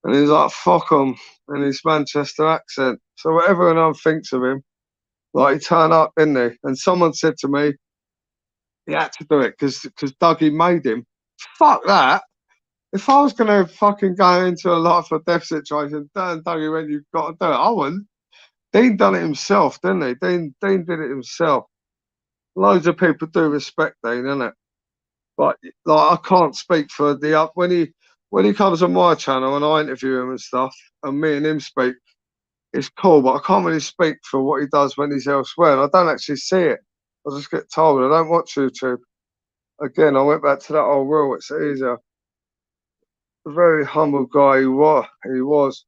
And he's like, fuck 'em, in his Manchester accent. So whatever anyone thinks of him, like, he turned up, didn't he? And someone said to me, he had to do it because Dougie made him. Fuck that. If I was going to fucking go into a life or death situation, Dougie went, you've got to do it. I wouldn't. Dean done it himself, didn't he? Dean did it himself. Loads of people do respect Dean, innit? But like, I can't speak for the up when he comes on my channel and I interview him and stuff, and me and him speak. It's cool, but I can't really speak for what he does when he's elsewhere. And I don't actually see it. I just get told. I don't watch YouTube. Again, I went back to that old rule. It's easier. A very humble guy he was.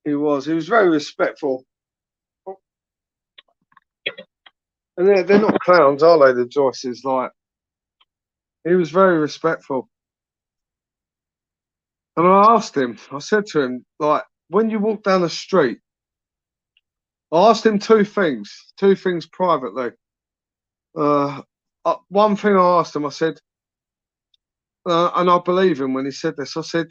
He was very respectful. And they're not clowns, are they, the Joyces? Like, he was very respectful. And I asked him, I said to him, like, when you walk down the street, I asked him two things privately. One thing I asked him, I said, and I believe him when he said this, I said,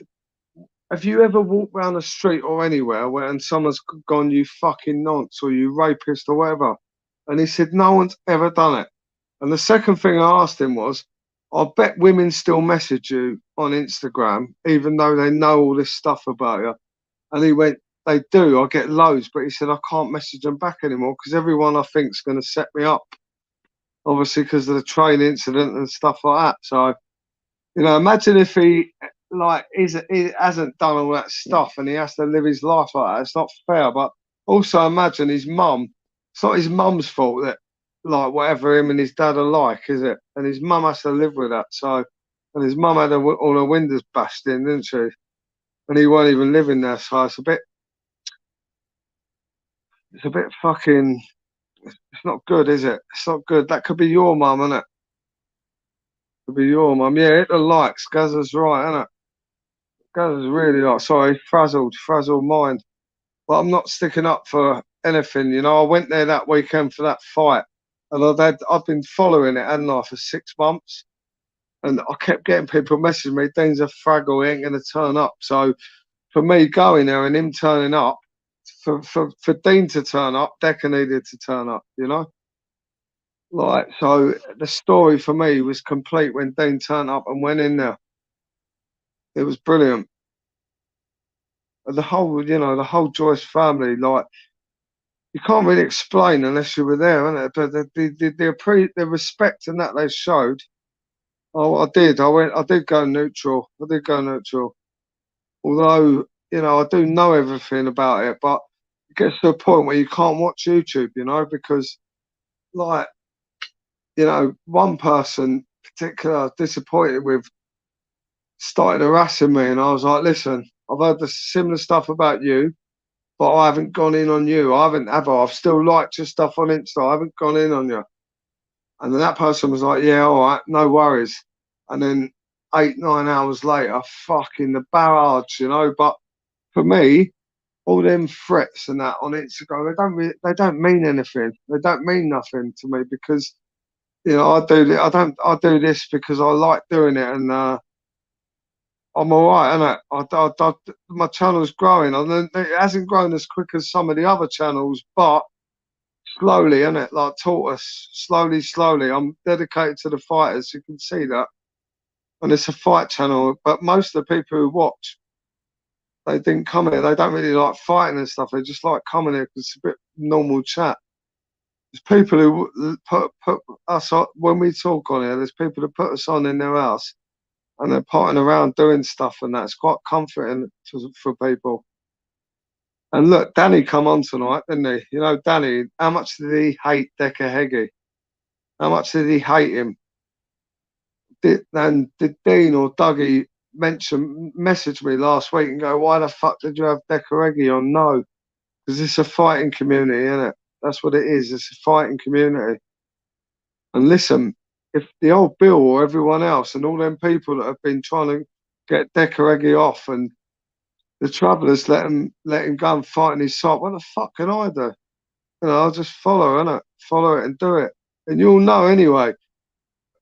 have you ever walked around the street or anywhere and someone's gone, you fucking nonce, or you rapist or whatever? And he said, no one's ever done it. And the second thing I asked him was, I bet women still message you on Instagram, even though they know all this stuff about you. And he went, they do, I get loads. But he said, I can't message them back anymore because everyone I think is going to set me up. Obviously, because of the train incident and stuff like that. So, you know, imagine if he hasn't done all that stuff and he has to live his life like that. It's not fair. But also imagine his mum. It's not his mum's fault that, like, whatever him and his dad are like, is it? And his mum has to live with that. So, and his mum had all her windows bashed in, didn't she? And he won't even live in there. So it's a bit fucking, it's not good, is it? It's not good. That could be your mum, innit? Could be your mum. Yeah, hit the likes. Gazza's right, innit? Gazza's really like, sorry, frazzled mind. But I'm not sticking up for anything, you know. I went there that weekend for that fight, and I've been following it, hadn't I, for 6 months, and I kept getting people messaging me, Dean's a fraggle, he ain't gonna turn up. So for me going there and him turning up, for Dean to turn up, Decca needed to turn up, you know. Like, so the story for me was complete when Dean turned up and went in there. It was brilliant. The whole Joyce family, like, you can't really explain unless you were there, innit? But the respect and that they showed. Oh, I did go neutral. Although, you know, I do know everything about it, but it gets to a point where you can't watch YouTube, you know, because, like, you know, one person particular I was disappointed with started harassing me, and I was like, listen, I've heard the similar stuff about you, but I haven't gone in on you. I've still liked your stuff on Insta. I haven't gone in on you. And then that person was like, yeah, all right, no worries. And then 8-9 hours later, fucking the barrage, you know. But for me, all them threats and that on Instagram, they don't mean anything. They don't mean nothing to me because, you know, I do this because I like doing it, and I'm all right, innit? My channel's growing. It hasn't grown as quick as some of the other channels, but slowly, innit? Like tortoise, slowly. I'm dedicated to the fighters. You can see that. And it's a fight channel, but most of the people who watch, they didn't come here. They don't really like fighting and stuff. They just like coming here because it's a bit normal chat. There's people who put us on, when we talk on here, there's people who put us on in their house and they're partying around doing stuff, and that's quite comforting for people. And look, Danny come on tonight, didn't he? You know, Danny, how much did he hate Decca Heggie? How much did he hate him? Did Dean or Dougie message me last week and go, why the fuck did you have Decca Heggie on? No, because it's a fighting community, isn't it? That's what it is. It's a fighting community. And listen, if the old Bill or everyone else and all them people that have been trying to get Decareggi off and the Travellers let him go and fight in his side, what the fuck can I do? You know, I'll just follow, innit? Follow it and do it. And you'll know anyway.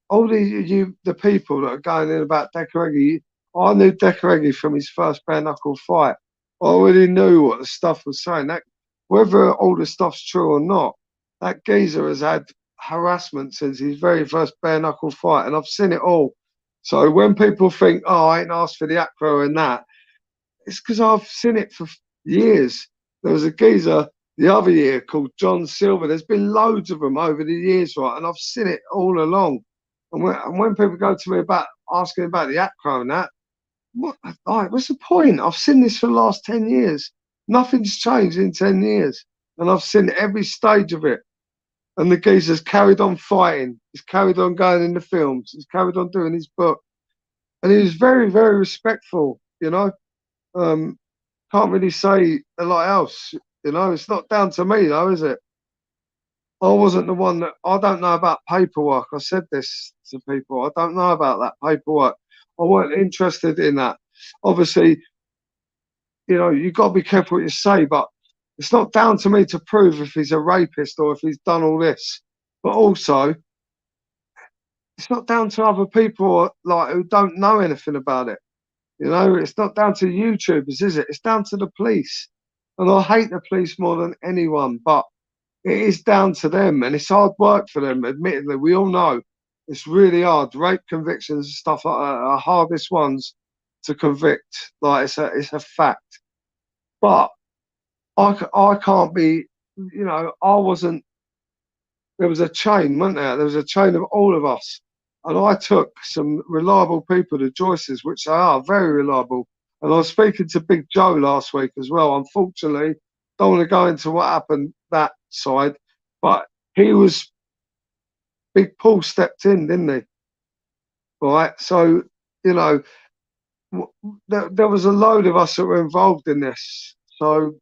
All the people that are going in about Decareggi, I knew Decareggi from his first bare knuckle fight. I already knew what the stuff was saying. That whether all the stuff's true or not, that geezer has had harassment since his very first bare knuckle fight, and I've seen it all. So when people think, oh, I ain't asked for the acro and that, it's because I've seen it for years. There was a geezer the other year called John Silver. There's been loads of them over the years, right? And I've seen it all along. And when people go to me about asking about the acro and that, what's the point? I've seen this for the last 10 years. Nothing's changed in 10 years. And I've seen every stage of it. And the geezer's carried on fighting. He's carried on going in the films. He's carried on doing his book. And he was very, very respectful, you know. Can't really say a lot else, you know. It's not down to me, though, is it? I wasn't the one that... I don't know about paperwork. I said this to people. I don't know about that paperwork. I weren't interested in that. Obviously, you know, you've got to be careful what you say, but it's not down to me to prove if he's a rapist or if he's done all this. But also, it's not down to other people like who don't know anything about it. You know, it's not down to YouTubers, is it? It's down to the police. And I hate the police more than anyone, but it is down to them. And it's hard work for them, admittedly. We all know it's really hard. Rape convictions and stuff like that are the hardest ones to convict. Like, it's a fact. But I can't be, you know, I wasn't... There was a chain, wasn't there? There was a chain of all of us. And I took some reliable people to Joyce's, which they are very reliable. And I was speaking to Big Joe last week as well. Unfortunately, don't want to go into what happened that side, but Big Paul stepped in, didn't he? Right. So, you know, there was a load of us that were involved in this. So,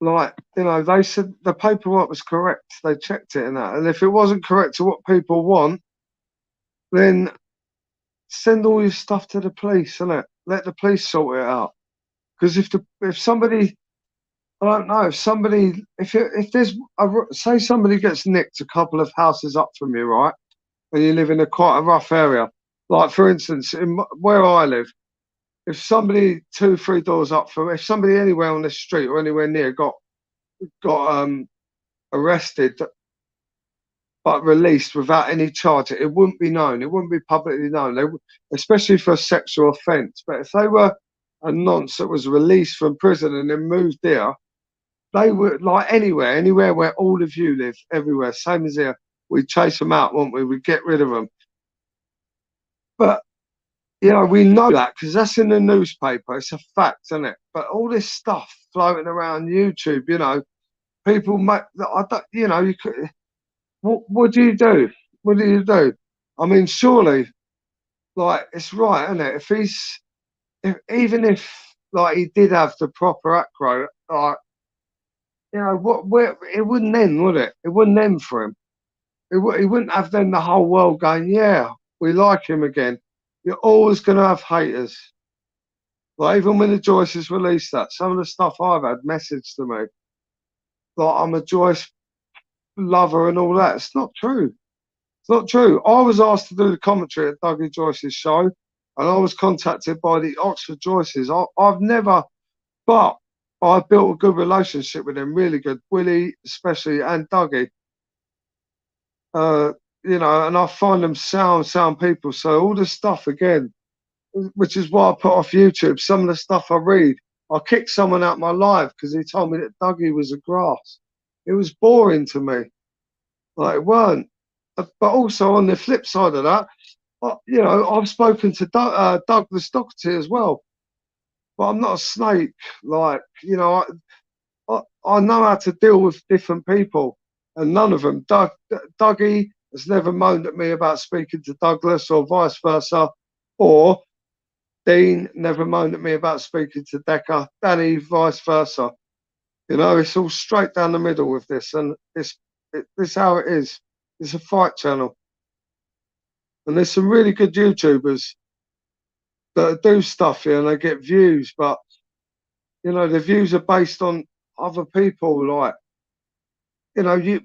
like, you know, they said the paperwork was correct. They checked it and that. And if it wasn't correct to what people want, then send all your stuff to the police, innit? Let the police sort it out. Because if somebody, I don't know, if there's say somebody gets nicked a couple of houses up from you, right, and you live in quite a rough area, like for instance, where I live, if somebody 2-3 doors up from, if somebody anywhere on the street or anywhere near got arrested but released without any charge, it wouldn't be known. It wouldn't be publicly known. Especially for a sexual offence. But if they were a nonce that was released from prison and then moved there, they were like anywhere where all of you live, everywhere, same as here. We'd chase them out, wouldn't we? We'd get rid of them. But, you know, we know that because that's in the newspaper. It's a fact, isn't it? But all this stuff floating around YouTube, you know, people make, you know, you could... What do you do? What do you do? I mean, surely, like, it's right, isn't it? Even if like he did have the proper acro, like, you know, it wouldn't end, would it? It wouldn't end for him. He wouldn't have then the whole world going, yeah, we like him again. You're always going to have haters. Like, even when the Joyces released that, some of the stuff I've had messaged to me, like, I'm a Joyce lover and all that. It's not true. It's not true. I was asked to do the commentary at Dougie Joyce's show, and I was contacted by the Oxford Joyces. I've never, but I built a good relationship with them, really good. Willie, especially, and Dougie. You know, and I find them sound people. So all this stuff again, which is why I put off YouTube. Some of the stuff I read, I kicked someone out my live because he told me that Dougie was a grass. It was boring to me. Like, it weren't. But also on the flip side of that, you know, I've spoken to Douglas Doherty as well. But I'm not a snake. Like, you know, I know how to deal with different people. And none of them. Dougie has never moaned at me about speaking to Douglas or vice versa. Or Dean never moaned at me about speaking to Decca. Danny, vice versa. You know, it's all straight down the middle with this, and this how it is. It's a fight channel, and there's some really good YouTubers that do stuff here and they get views, but you know, the views are based on other people. Like, you know,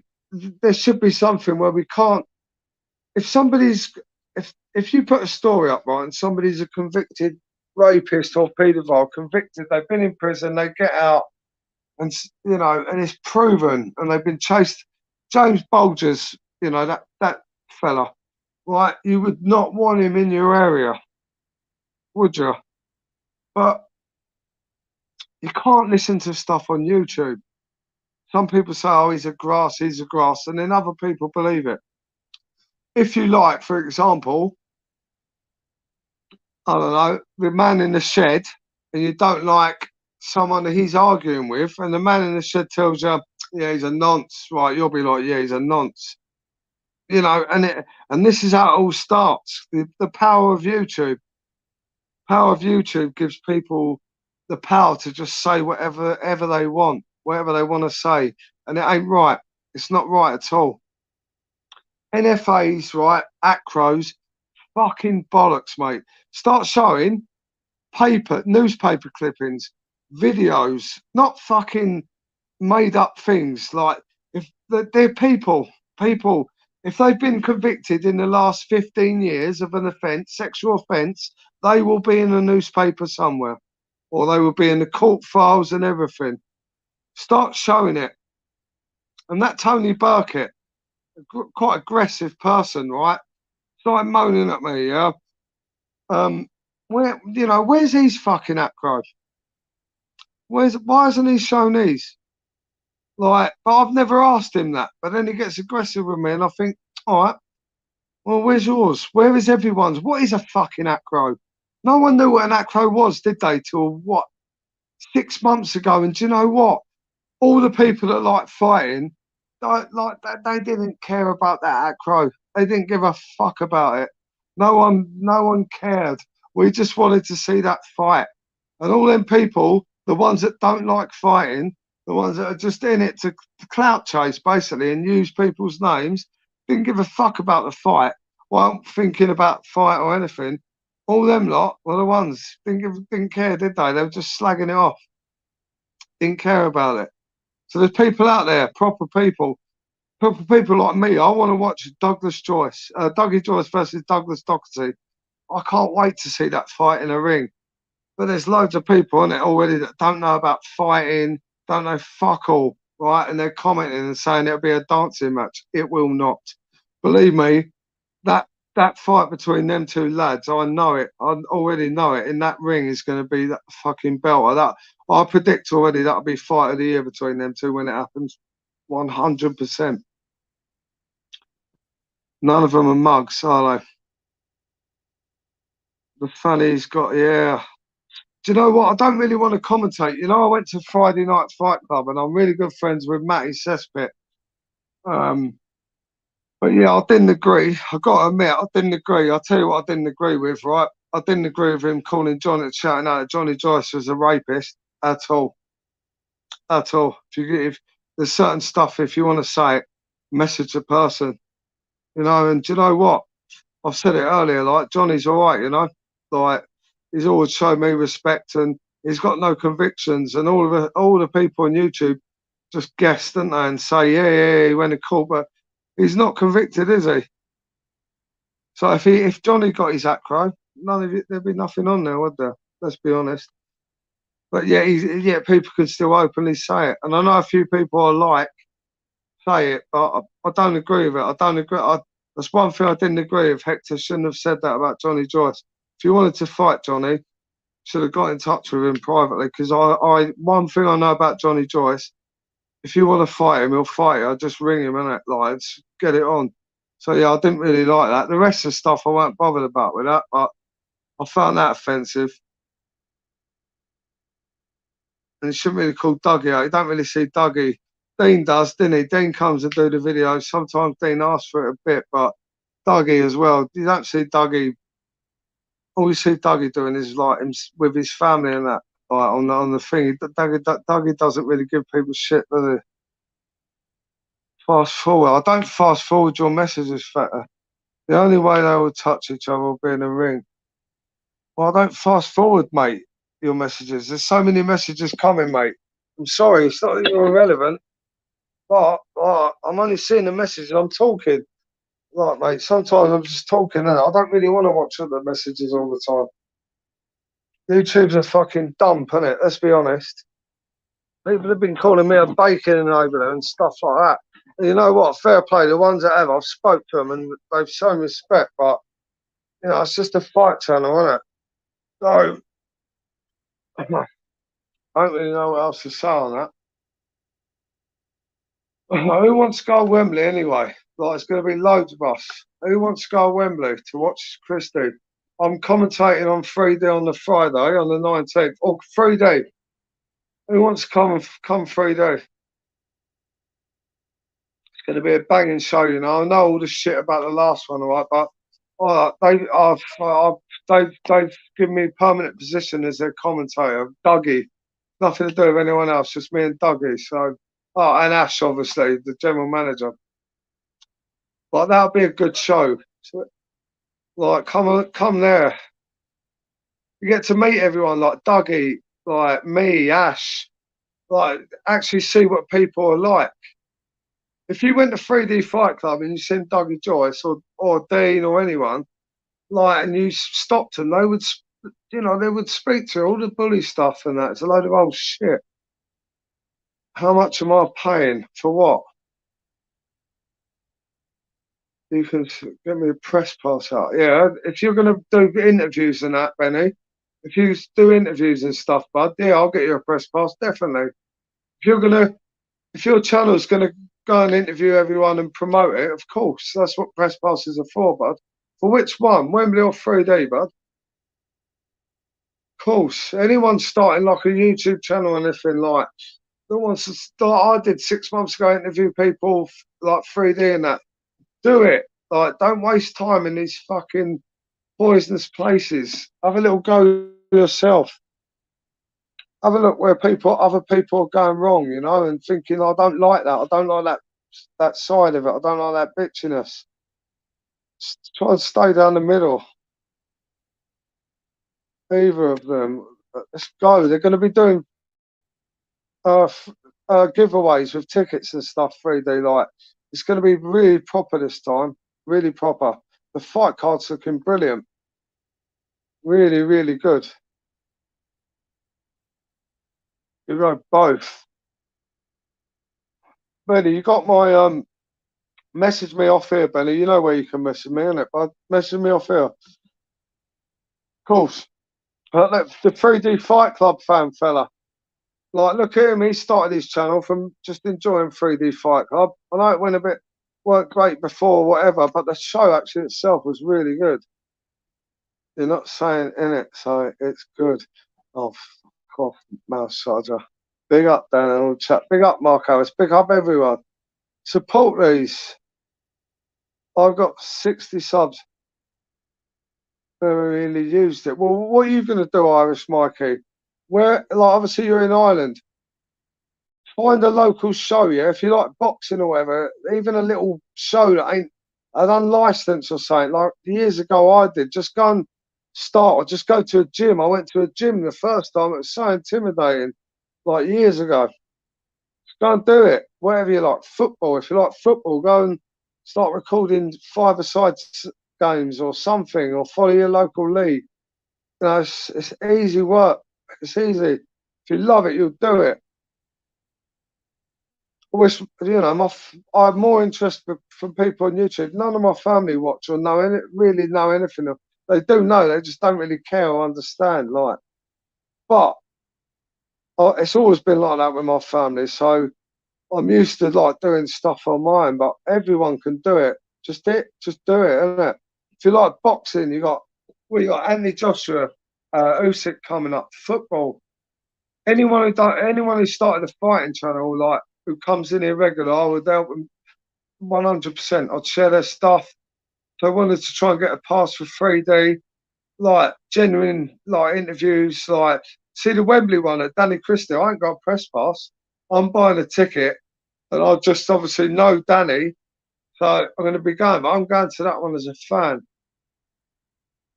there should be something where we can't. If somebody's, if you put a story up, right, and somebody's a convicted rapist or paedophile, convicted, they've been in prison, they get out, and you know, and it's proven, and they've been chased. James Bulger's, you know, that fella, right? You would not want him in your area, would you? But you can't listen to stuff on YouTube. Some people say, "Oh, he's a grass," and then other people believe it. If you like, for example, I don't know, the man in the shed, and you don't like someone that he's arguing with, and the man in the shed tells you, "Yeah, he's a nonce," right? You'll be like, "Yeah, he's a nonce." You know, and this is how it all starts. The power of YouTube. Power of YouTube gives people the power to just say whatever they want, whatever they want to say, and it ain't right. It's not right at all. NFAs, right? Acros, fucking bollocks, mate. Start showing newspaper clippings, videos, not fucking made up things. Like, if they're people, if they've been convicted in the last 15 years of an offence, sexual offence, they will be in a newspaper somewhere, or they will be in the court files and everything. Start showing it. And that Tony Burkett, quite aggressive person, right? Started moaning at me, yeah. Where's his fucking acro? Why hasn't he shown these? Like, but I've never asked him that. But then he gets aggressive with me, and I think, all right, well, where's yours? Where is everyone's? What is a fucking acro? No one knew what an acro was, did they? Till what, 6 months ago? And do you know what? All the people that like fighting, they didn't care about that acro. They didn't give a fuck about it. No one cared. We just wanted to see that fight. And all them people, the ones that don't like fighting, the ones that are just in it to clout chase, basically, and use people's names, didn't give a fuck about the fight, weren't thinking about fight or anything. All them lot were the ones, didn't care, did they? They were just slagging it off. Didn't care about it. So there's people out there, proper people like me. I want to watch Dougie Joyce versus Douglas Doherty. I can't wait to see that fight in a ring. But there's loads of people on it already that don't know about fighting, don't know fuck all, right? And they're commenting and saying it'll be a dancing match. It will not. Believe me, that fight between them two lads, I know it. I already know it. In that ring is going to be that fucking belter. I predict already that'll be fight of the year between them two when it happens. 100%. None of them are mugs, are they? The funny's got, yeah. Do you know what? I don't really want to commentate. You know, I went to Friday Night Fight Club and I'm really good friends with Matty Cesspit. But yeah, I didn't agree. I got to admit, I didn't agree. I'll tell you what I didn't agree with, right? I didn't agree with him shouting out that Johnny Joyce was a rapist at all. At all. If there's certain stuff, if you want to say it, message the person. You know, and do you know what? I've said it earlier, like, Johnny's all right, you know? Like, he's always showed me respect and he's got no convictions. And all the people on YouTube just guess, don't they, and say, yeah, he went to court, but he's not convicted, is he? So if Johnny got his acro, none of it, there'd be nothing on there, would there? Let's be honest. But yeah, people can still openly say it. And I know a few people I like say it, but I don't agree with it. I don't agree. That's one thing I didn't agree with. Hector shouldn't have said that about Johnny Joyce. If you wanted to fight Johnny, should have got in touch with him privately. Because one thing I know about Johnny Joyce, if you want to fight him, he'll fight you. I just ring him and like, get it on. So yeah, I didn't really like that. The rest of the stuff I weren't bothered about with that, but I found that offensive. And it shouldn't really call Dougie out. You don't really see Dougie. Dean does, didn't he? Dean comes and do the videos. Sometimes Dean asks for it a bit, but Dougie as well. You don't see Dougie. All you see Dougie doing is like him with his family and that. like on the thing. Dougie doesn't really give people shit, does he? Fast forward. I don't fast forward your messages, Fatter. The only way they will touch each other will be in a ring. Well, I don't fast forward, mate, your messages. There's so many messages coming, mate. I'm sorry, it's not that you're irrelevant, but I'm only seeing the messages. I'm talking. Like, mate, sometimes I'm just talking and I don't really want to watch the messages all the time. YouTube's a fucking dump, isn't it? Let's be honest. People have been calling me a bacon and over there and stuff like that. And you know what? Fair play. The ones that have, I've spoke to them and they've shown respect, but, you know, it's just a fight channel, isn't it? So, I don't really know what else to say on that. Who wants to go to Wembley anyway? Like, it's going to be loads of us. Who wants to go to Wembley to watch Christie? I'm commentating on 3D on the Friday, on the 19th. Or 3D. Who wants to come 3D? It's going to be a banging show, you know. I know all the shit about the last one, all right, but they've given me a permanent position as their commentator. Dougie. Nothing to do with anyone else, just me and Dougie. So, and Ash, obviously, the general manager. Like, that'll be a good show. So, like, come there. You get to meet everyone, like Dougie, like me, Ash. Like, actually see what people are like. If you went to 3D Fight Club and you seen Dougie Joyce or Dean or anyone, like, and you stopped them, they would, you know, they would speak to you, all the bully stuff and that. It's a load of old shit. How much am I paying for what? You can get me a press pass out. Yeah, if you're going to do interviews and that, Benny, if you do interviews and stuff, bud, yeah, I'll get you a press pass, definitely. If your channel's going to go and interview everyone and promote it, of course, that's what press passes are for, bud. For which one, Wembley or 3D, bud? Of course, anyone starting like a YouTube channel or anything like, no wants to start. I did 6 months ago, interview people like 3D and that. Do it. Like, don't waste time in these fucking poisonous places. Have a little go yourself. Have a look where other people are going wrong, you know, and thinking, I don't like that. I don't like that side of it. I don't like that bitchiness. Just try and stay down the middle. Either of them. Let's go. They're going to be doing giveaways with tickets and stuff, 3D. Like, it's going to be really proper this time. Really proper. The fight card's looking brilliant. Really, really good. You got both. Benny, you got my message me off here, Benny. You know where you can message me, innit, bud? Message me off here. Of course. The 3D Fight Club fan fella. Like, look at him. He started his channel from just enjoying 3D Fight Club. I know it weren't great before, whatever, but the show actually itself was really good. You're not saying in it, so it's good. Oh, fuck off, mouse charger. Big up, Dan and all chat. Big up, Mark Harris. Big up, everyone. Support these. I've got 60 subs. Never really used it. Well, what are you going to do, Irish Mikey? Like, obviously you're in Ireland. Find a local show, yeah? If you like boxing or whatever, even a little show that ain't an unlicensed or something. Like years ago I did. Just go and start or just go to a gym. I went to a gym the first time. It was so intimidating, like years ago. Just go and do it. Whatever you like. Football. If you like football, go and start recording 5-a-side games or something, or follow your local league. You know, it's easy work. It's easy. If you love it, you'll do it. Always, you know, I have more interest from people on YouTube. None of my family watch or really know anything. They do know, they just don't really care or understand. Like, but it's always been like that with my family. So I'm used to like doing stuff on mine. But everyone can do it. Just do it, isn't it? If you like boxing, you got Anthony Joshua, Usyk coming up. Football. Anyone who started a fighting channel, like, who comes in here regular, I would help them 100%. I'd share their stuff. So I wanted to try and get a pass for 3D, like genuine, like interviews, like see the Wembley one at Danny Christie. I ain't got a press pass. I'm buying a ticket, and I just obviously know Danny, so I'm going to be going. But I'm going to that one as a fan.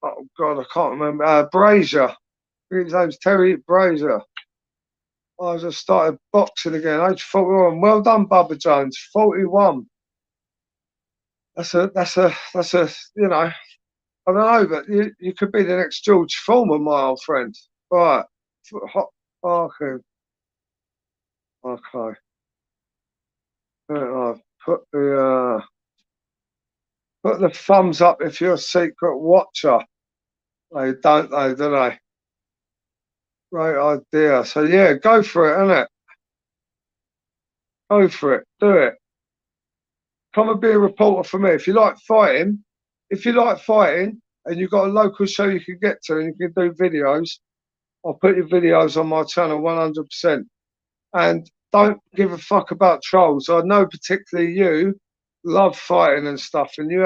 Oh God, I can't remember. Brazier. His name's Terry Brazier. I just started boxing again. Age 41. Well done, Bubba Jones. 41. That's a. You know, I don't know, but you could be the next George Foreman, my old friend. Right. Hot barking. Okay. I've put the thumbs up if you're a secret watcher. They don't know, do they? Great idea. So yeah, go for it, innit? Go for it. Do it. Come and be a reporter for me. If you like fighting, and you've got a local show you can get to and you can do videos, I'll put your videos on my channel 100%. And don't give a fuck about trolls. I know particularly you love fighting and stuff, and you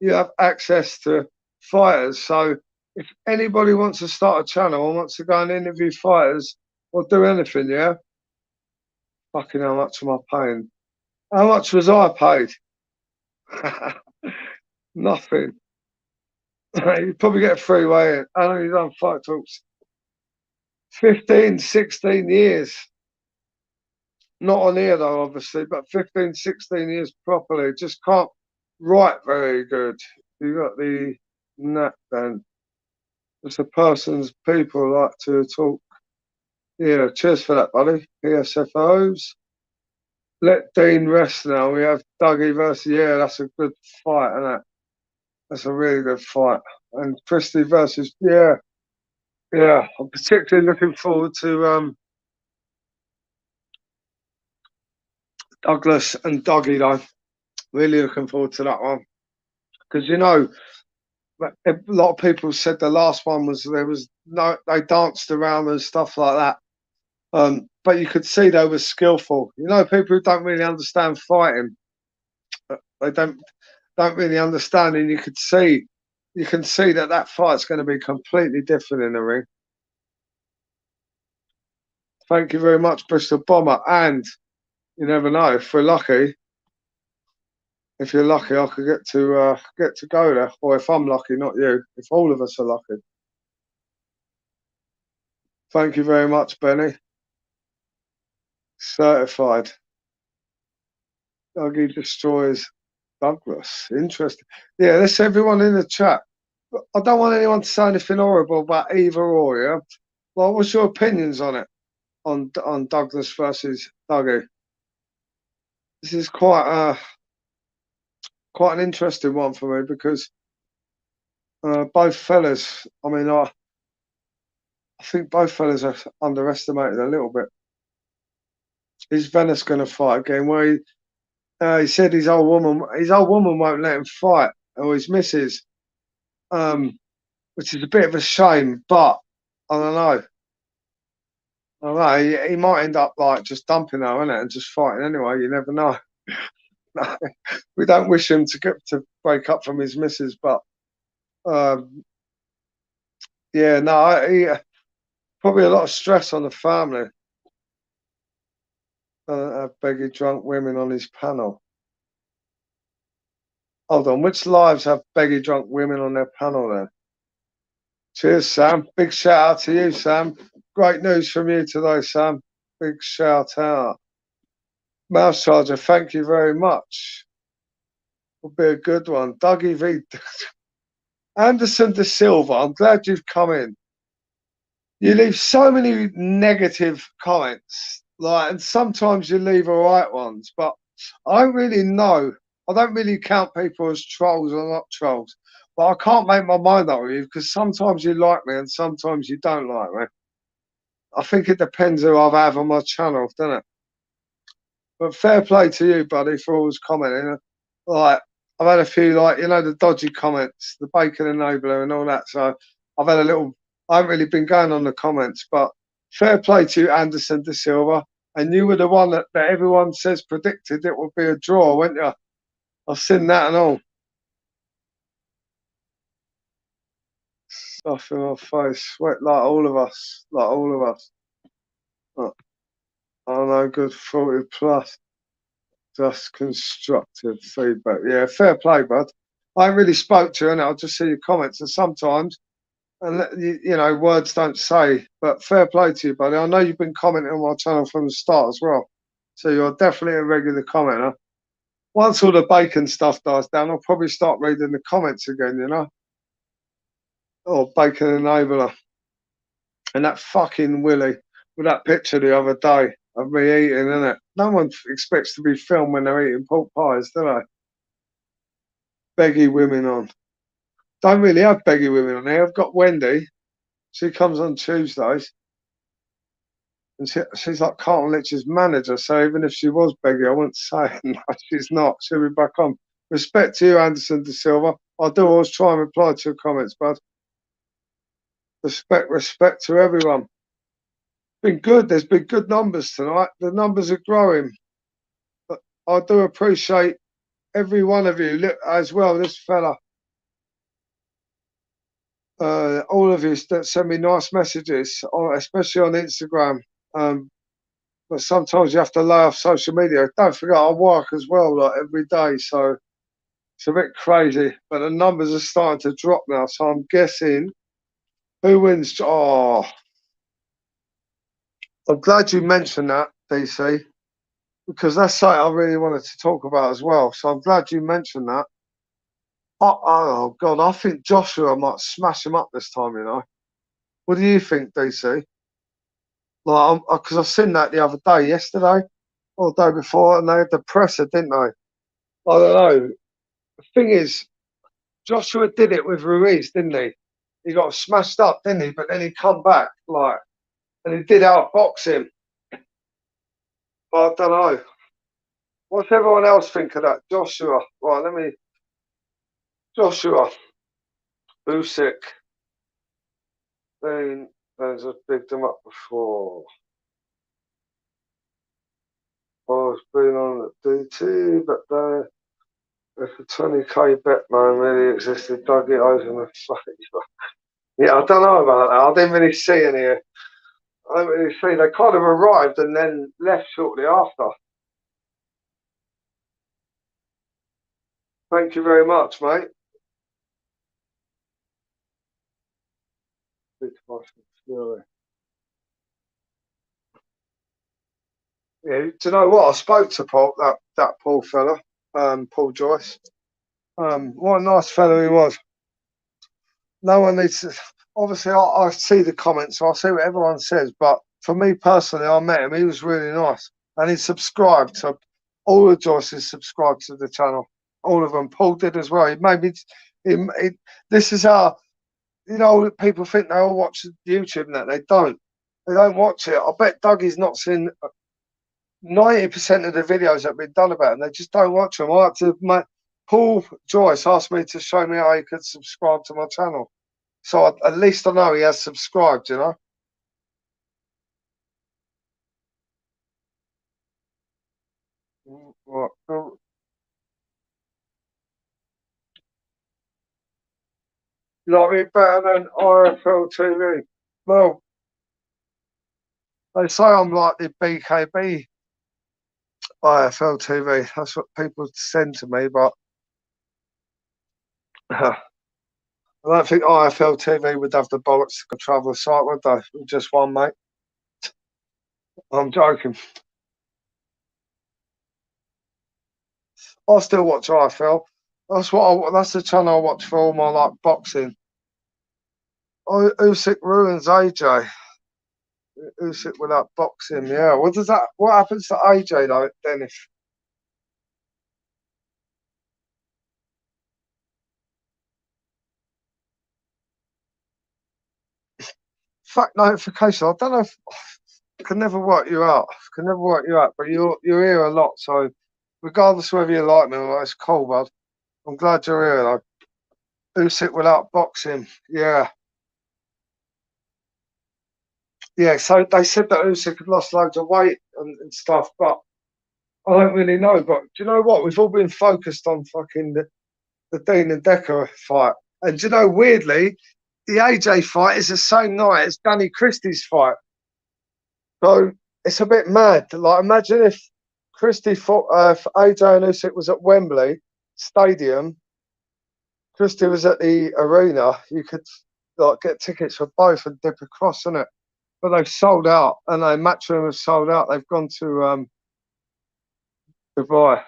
have access to fighters. So if anybody wants to start a channel and wants to go and interview fighters or do anything, yeah, fucking how much am I paying? How much was I paid? Nothing. You probably get a free way in. How long have you done fight talks? 15, 16 years. Not on here though, obviously, but 15, 16 years properly. Just can't write very good. You got the knack then. It's a person's people like to talk. Yeah, cheers for that, buddy. PSFOs. Let Dean rest now. We have Dougie versus, yeah, that's a good fight, isn't it? That's a really good fight. And Christie versus, yeah. I'm particularly looking forward to Douglas and Dougie, though. Really looking forward to that one. Because, you know, a lot of people said the last one they danced around and stuff like that. But you could see they were skillful. You know, people who don't really understand fighting, they don't really understand, and you can see that fight's going to be completely different in the ring. Thank you very much, Bristol Bomber. And you never know, if you're lucky, I could get to go there. Or if I'm lucky, not you. If all of us are lucky. Thank you very much, Benny. Certified. Dougie destroys Douglas. Interesting. Yeah, that's everyone in the chat. I don't want anyone to say anything horrible about either or, yeah? Well, what's your opinions on it? On Douglas versus Dougie? This is quite an interesting one for me because both fellas, I mean, I think both fellas are underestimated a little bit. Is Venice going to fight again? Where he said his old woman won't let him fight, or his missus, which is a bit of a shame. But I don't know. He might end up like just dumping her, innit, and just fighting anyway. You never know. We don't wish him to break up from his missus, but yeah, no, he probably a lot of stress on the family. Have beggy drunk women on his panel. Hold on, which lives have beggy drunk women on their panel then? Cheers, Sam. Big shout out to you, Sam. Great news from you today, Sam. Big shout out. Mouse Charger, thank you very much. Will be a good one. Dougie v. Anderson De Silva, I'm glad you've come in. You leave so many negative comments, and sometimes you leave all right ones, but I don't really know. I don't really count people as trolls or not trolls, but I can't make my mind up with you because sometimes you like me and sometimes you don't like me. I think it depends who I have on my channel, doesn't it? But fair play to you, buddy, for always commenting. Like, I've had a few, the dodgy comments, the bacon enabler and all that. So I've had I haven't really been going on the comments, but fair play to you, Anderson De Silva. And you were the one that everyone says predicted it would be a draw, weren't you? I've seen that and all. Stuff in my face. Sweat like all of us. Like all of us. Oh, I know, good 40 plus. Just constructive feedback. Yeah, fair play, bud. I ain't really spoke to you, and I'll just see your comments. And sometimes, and you know, words don't say, but fair play to you, buddy. I know you've been commenting on my channel from the start as well. So you're definitely a regular commenter. Once all the bacon stuff dies down, I'll probably start reading the comments again, you know? Or bacon enabler. And that fucking Willie with that picture the other day of me eating, innit? No one expects to be filmed when they're eating pork pies, do they? Beggy women on. Don't really have beggy women on here. I've got Wendy. She comes on Tuesdays. And she's like Carlton Litch's manager. So even if she was beggy, I wouldn't say it. No, she's not. She'll be back on. Respect to you, Anderson De Silva. I do always try and reply to your comments, bud. Respect to everyone. Been good. There's been good numbers tonight. The numbers are growing. But I do appreciate every one of you. Look, as well, this fella. All of you that send me nice messages, especially on Instagram. But sometimes you have to lay off social media. Don't forget, I work as well, like every day, so it's a bit crazy. But the numbers are starting to drop now, so I'm guessing who wins. Oh, I'm glad you mentioned that, DC, because that's something I really wanted to talk about as well. So I'm glad you mentioned that. Oh God, I think Joshua might smash him up this time. You know, what do you think, DC? Like, because I seen that the other day, yesterday or the day before, and they had the presser, didn't they? I don't know. The thing is, Joshua did it with Ruiz, didn't he? He got smashed up, didn't he? But then he come back, like, and he did outbox him. But I don't know. What's everyone else think of that? Joshua. Right, Joshua. Usyk. Then there's a picked him up before. I've been on the DT, but if a 20k bet man really existed, dug it over my face. Yeah, I don't know about that. I didn't really see any. I don't really see. They kind of arrived and then left shortly after. Thank you very much, mate. Yeah, do you know what? I spoke to Paul, that Paul fella, Paul Joyce. What a nice fellow he was. No one needs to. Obviously, I see the comments, so I see what everyone says. But for me personally, I met him. He was really nice, and he subscribed to all the Joyces. Subscribed to the channel, all of them. Paul did as well. He made me. This is how, you know, people think they all watch YouTube and that they don't. They don't watch it. I bet Dougie's not seen 90% of the videos that have been done about him. They just don't watch them. I had to. Paul Joyce asked me to show me how he could subscribe to my channel. So at least I know he has subscribed, you know. Right. Like me better than IFL TV? Well, they say I'm like the BKB IFL TV. That's what people send to me, but I don't think IFL TV would have the bollocks to travel the site, would they? Just one, mate. I'm joking. I still watch IFL. That's the channel I watch for all my like boxing. Usyk ruins AJ. Usyk without boxing, yeah. What happens to AJ though, Dennis? Fact notification. I don't know if I can never work you out. But you're here a lot, so regardless of whether you like me or not, it's cool, bud. I'm glad you're here though. Usyk without boxing, yeah. Yeah, so they said that Usyk had lost loads of weight and stuff, but I don't really know. But do you know what? We've all been focused on fucking the Dean and Decker fight. And do you know, weirdly, the AJ fight is the same night as Danny Christie's fight. So it's a bit mad. Like, imagine if Christie fought, if AJ and Usyk was at Wembley Stadium, Christie was at the arena, you could like get tickets for both and dip across, innit? But they've sold out, and they Matchroom have sold out. They've gone to Dubai.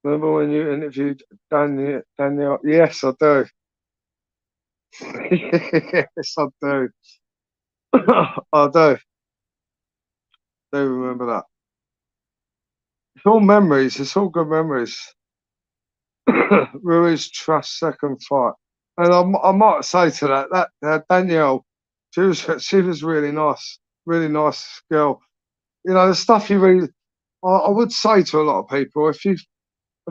Remember when you interviewed Daniel? Yes, I do. Yes, I do. I do. Do remember that. It's all memories. It's all good memories. Ruiz Trust second fight, and I might say to that Danielle, she was really nice girl. You know, the stuff you read. I would say to a lot of people, if you've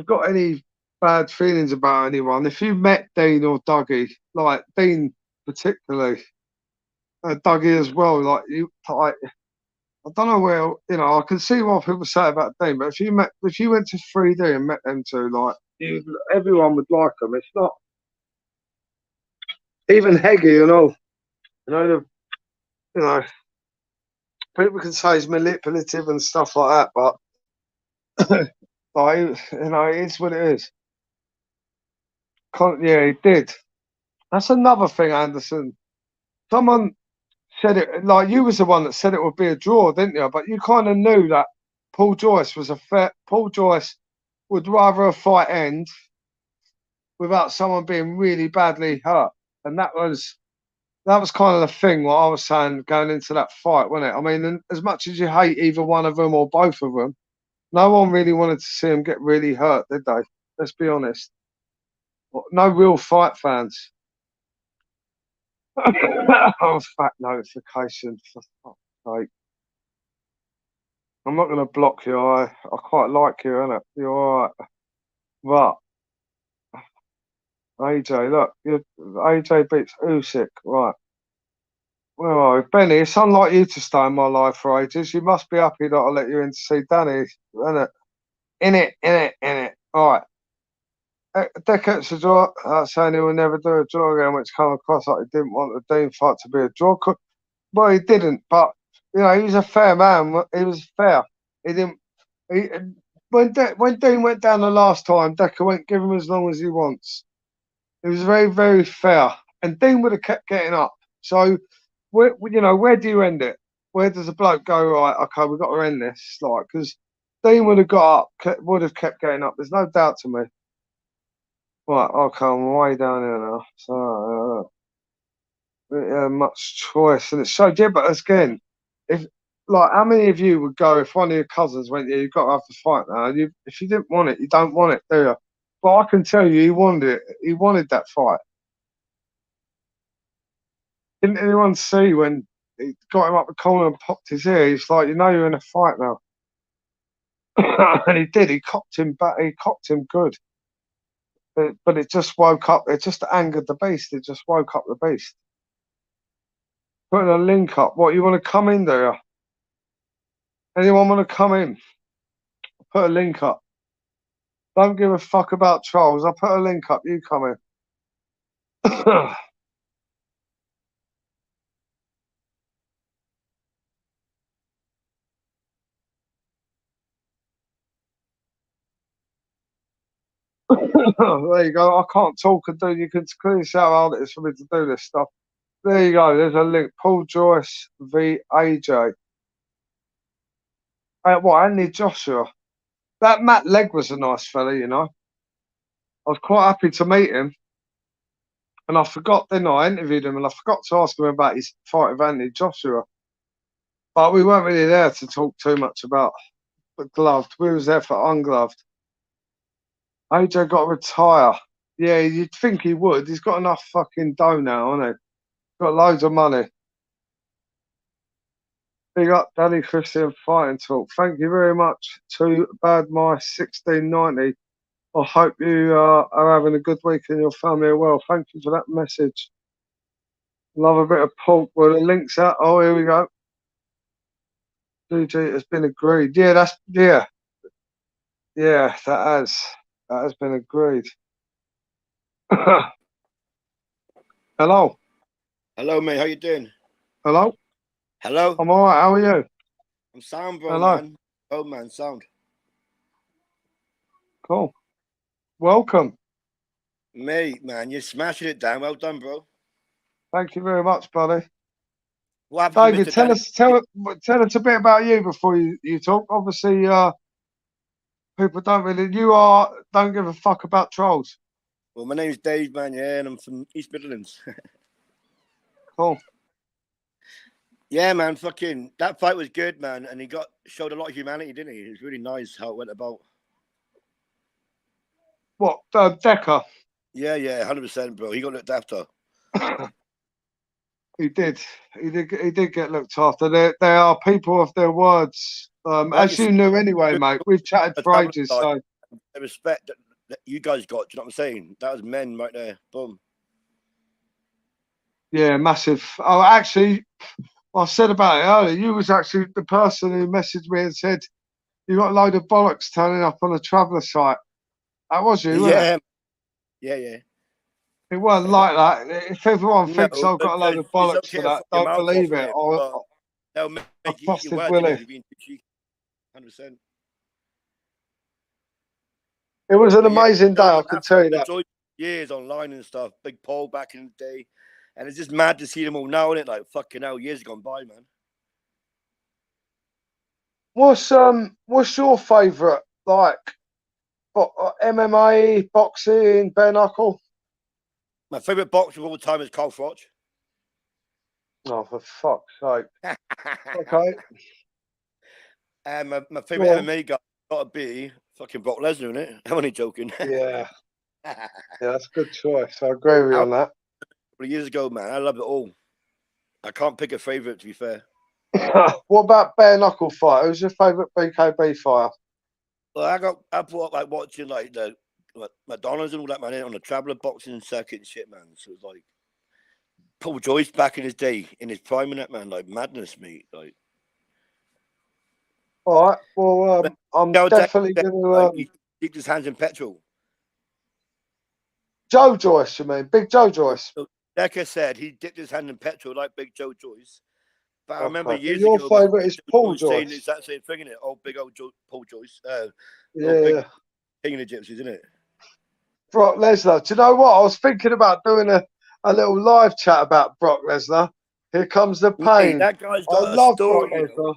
got any bad feelings about anyone, if you met Dean or Dougie, like Dean particularly, Dougie as well, like I don't know where, you know, I can see what people say about Dean, but if you went to 3D and met them two, like everyone would like them. It's not even Heggy and all. You know, people can say he's manipulative and stuff like that, but like, you know, it is what it is. Yeah, he did. That's another thing, Anderson. Someone said it, like you was the one that said it would be a draw, didn't you? But you kind of knew that Paul Joyce was a fair. Paul Joyce would rather a fight end without someone being really badly hurt, and that was kind of the thing. What I was saying going into that fight, wasn't it? I mean, as much as you hate either one of them or both of them, no one really wanted to see them get really hurt, did they? Let's be honest. No real fight fans. Oh, fat notification, for fuck's sake. I'm not going to block you. I quite like you, innit? You're alright. But, AJ, look, AJ beats Usyk, right. Where are we? Benny, it's unlike you to stay in my life for ages. You must be happy that I let you in to see Danny, innit? In it. Alright. Decades a draw, saying he will never do a draw again, which come across like he didn't want the Dean fight to be a draw. Well, he didn't, but you know, he was a fair man. He was fair. He didn't. When Dean went down the last time, Decker went give him as long as he wants. It was very, very fair, and Dean would have kept getting up. So, where do you end it? Where does the bloke go? Right, okay, we've got to end this, like, because Dean would have got up, would have kept getting up. There's no doubt to me. Right, okay, I'm way down here now. So, much choice, and it's so but again, if like how many of you would go if one of your cousins went, yeah, you've got to have the fight now. If you didn't want it, you don't want it, do you? But I can tell you, he wanted it. He wanted that fight. Didn't anyone see when he got him up the corner and popped his ear? He's like, you know, you're in a fight now, and he did. He copped him back. He copped him good. But it just woke up. It just angered the beast. It just woke up the beast. Putting a link up. What, you want to come in there? Anyone want to come in? Put a link up. Don't give a fuck about trolls. I'll put a link up. You come in. There you go. I can't talk and do. You can clearly see how hard it is for me to do this stuff. There you go. There's a link. Paul Joyce v AJ. Andy Joshua. That Matt Legg was a nice fella, you know. I was quite happy to meet him. And I forgot, then I interviewed him and I forgot to ask him about his fight with Andy Joshua. But we weren't really there to talk too much about the gloved. We was there for ungloved. AJ got to retire. Yeah, you'd think he would. He's got enough fucking dough now, hasn't he? Got loads of money. Big up, Danny Christie and Fighting Talk. Thank you very much to Bad My 1690. I hope you are having a good week and your family are well. Thank you for that message. Love a bit of pork. Well, the link's out. Oh, here we go. DG has been agreed. Yeah, that has been agreed. Hello. Hello, mate. How you doing? Hello. Hello. I'm all right. How are you? I'm sound, bro, Hello. man. Oh, man, sound. Cool. Welcome. Mate, man, you're smashing it down. Well done, bro. Thank you very much, buddy. What happened David, to Mr. tell us a bit about you before you talk. Obviously, people don't give a fuck about trolls. Well, my name's Dave, man, yeah, and I'm from East Midlands. Cool. Yeah, man, fucking, that fight was good, man, and he showed a lot of humanity, didn't he? It was really nice how it went about. What, Decker? Yeah, 100%, bro. He got looked after. He did get looked after. They are people of their words. As you knew anyway, mate. We've chatted for ages, so the respect that you guys got, do you know what I'm saying? That was men right there. Boom. yeah, massive. Oh, actually, I said about it earlier. You was actually the person who messaged me and said you got a load of bollocks turning up on a traveller site. That was you, wasn't it? Yeah. It wasn't like that. If everyone thinks No, I've got a load of it's bollocks okay for to that, fuck your don't mouth believe off, it. mate, but they'll make I you eat your busted words, Willie. innit? You're being too cheeky. 100%. It was an But yeah, amazing day, I can tell you that. enjoyed years online and stuff. Big Paul back in the day. And it's just mad to see them all now, innit? Like, fucking hell, years gone by, man. What's your favourite, like, MMA, boxing, bare knuckle? My favourite boxer of all time is Carl Froch. Oh, for fuck's sake. Okay. And my favourite MMA guy got to be fucking Brock Lesnar, innit? I'm only joking. Yeah, that's a good choice. I agree with you on that. Years ago, man, I loved it all. I can't pick a favourite, to be fair. What about bare knuckle fight? Who's your favourite BKB fighter? Well, I brought up like watching like the McDonald's and all that, man, on the traveller boxing circuit and shit, man. So it's like Paul Joyce back in his day, in his prime, in that, man, like madness, mate. Like, all right. Well, I'm definitely going to. He dipped his hands in petrol. Joe Joyce, you mean? Big Joe Joyce. Decker said he dipped his hand in petrol like Big Joe Joyce. But I remember years your ago, favourite is Paul Joyce. saying it's that same thing, isn't it? Oh, big old Paul Joyce. Yeah. King of the Gypsies, isn't it? Brock Lesnar. Do you know what? I was thinking about doing a little live chat about Brock Lesnar. Here comes the pain. Hey, that guy's got a story. You know?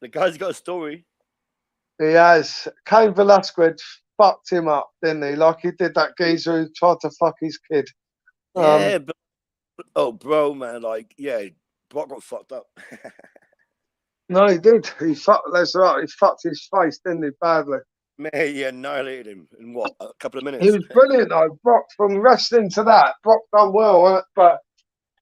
The guy's got a story. He has. Cain Velasquez fucked him up, didn't he? Like he did that geezer who tried to fuck his kid. Yeah, but bro, man, like, yeah, Brock got fucked up. No, he did. He fucked Lesnar up. He fucked his face, didn't he? Badly. Man, he annihilated him in what, a couple of minutes? He was brilliant, though. Brock, from wrestling to that, Brock done well, but